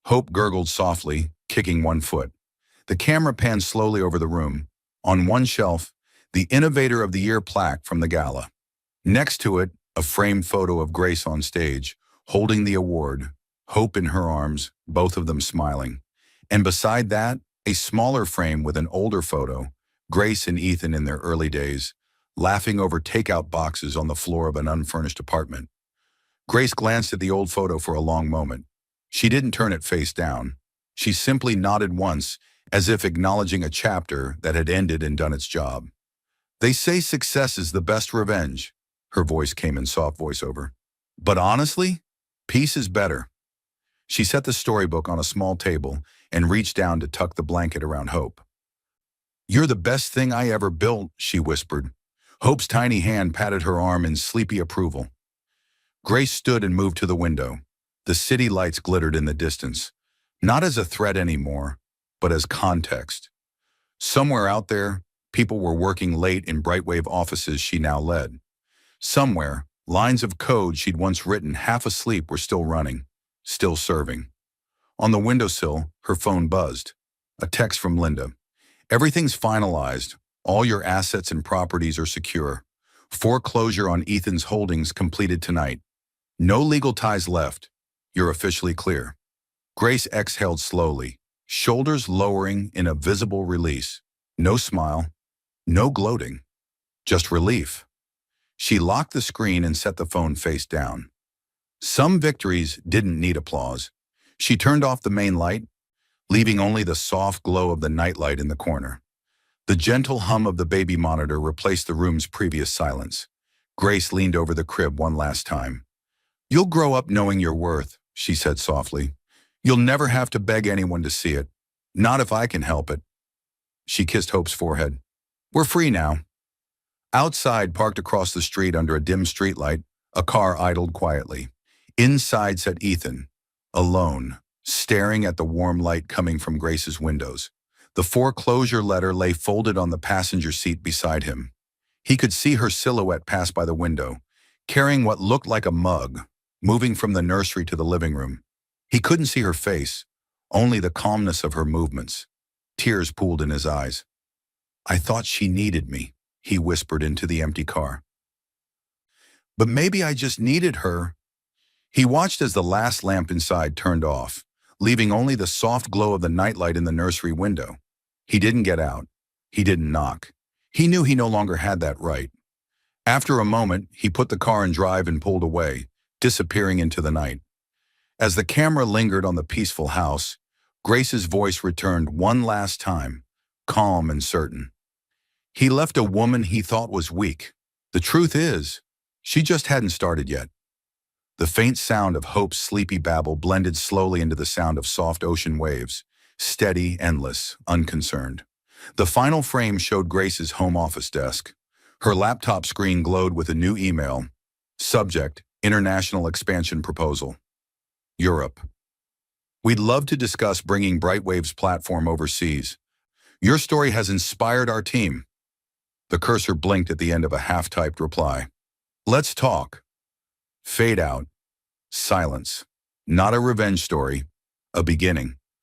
Hope gurgled softly, kicking one foot. The camera panned slowly over the room. On one shelf, the Innovator of the Year plaque from the gala. Next to it, a framed photo of Grace on stage, holding the award, Hope in her arms, both of them smiling. And beside that, a smaller frame with an older photo, Grace and Ethan in their early days, laughing over takeout boxes on the floor of an unfurnished apartment. Grace glanced at the old photo for a long moment. She didn't turn it face down. She simply nodded once, as if acknowledging a chapter that had ended and done its job. They say success is the best revenge. Her voice came in soft voiceover. But honestly, peace is better. She set the storybook on a small table and reached down to tuck the blanket around Hope. "You're the best thing I ever built," she whispered. Hope's tiny hand patted her arm in sleepy approval. Grace stood and moved to the window. The city lights glittered in the distance, not as a threat anymore, but as context. Somewhere out there, people were working late in Brightwave offices she now led. Somewhere, lines of code she'd once written half asleep were still running, still serving. On the windowsill, her phone buzzed. A text from Linda. "Everything's finalized. All your assets and properties are secure. Foreclosure on Ethan's holdings completed tonight. No legal ties left. You're officially clear." Grace exhaled slowly, shoulders lowering in a visible release. No smile, no gloating, just relief. She locked the screen and set the phone face down. Some victories didn't need applause. She turned off the main light, leaving only the soft glow of the nightlight in the corner. The gentle hum of the baby monitor replaced the room's previous silence. Grace leaned over the crib one last time. "You'll grow up knowing your worth," she said softly. "You'll never have to beg anyone to see it. Not if I can help it." She kissed Hope's forehead. "We're free now." Outside, parked across the street under a dim streetlight, a car idled quietly. Inside sat Ethan, alone, staring at the warm light coming from Grace's windows. The foreclosure letter lay folded on the passenger seat beside him. He could see her silhouette pass by the window, carrying what looked like a mug, moving from the nursery to the living room. He couldn't see her face, only the calmness of her movements. Tears pooled in his eyes. "I thought she needed me," he whispered into the empty car. "But maybe I just needed her." He watched as the last lamp inside turned off, leaving only the soft glow of the nightlight in the nursery window. He didn't get out. He didn't knock. He knew he no longer had that right. After a moment, he put the car in drive and pulled away, disappearing into the night. As the camera lingered on the peaceful house, Grace's voice returned one last time, calm and certain. "He left a woman he thought was weak. The truth is, she just hadn't started yet." The faint sound of Hope's sleepy babble blended slowly into the sound of soft ocean waves, steady, endless, unconcerned. The final frame showed Grace's home office desk. Her laptop screen glowed with a new email. Subject, International Expansion Proposal. Europe. "We'd love to discuss bringing Brightwave's platform overseas. Your story has inspired our team." The cursor blinked at the end of a half-typed reply. "Let's talk." Fade out. Silence. Not a revenge story. A beginning.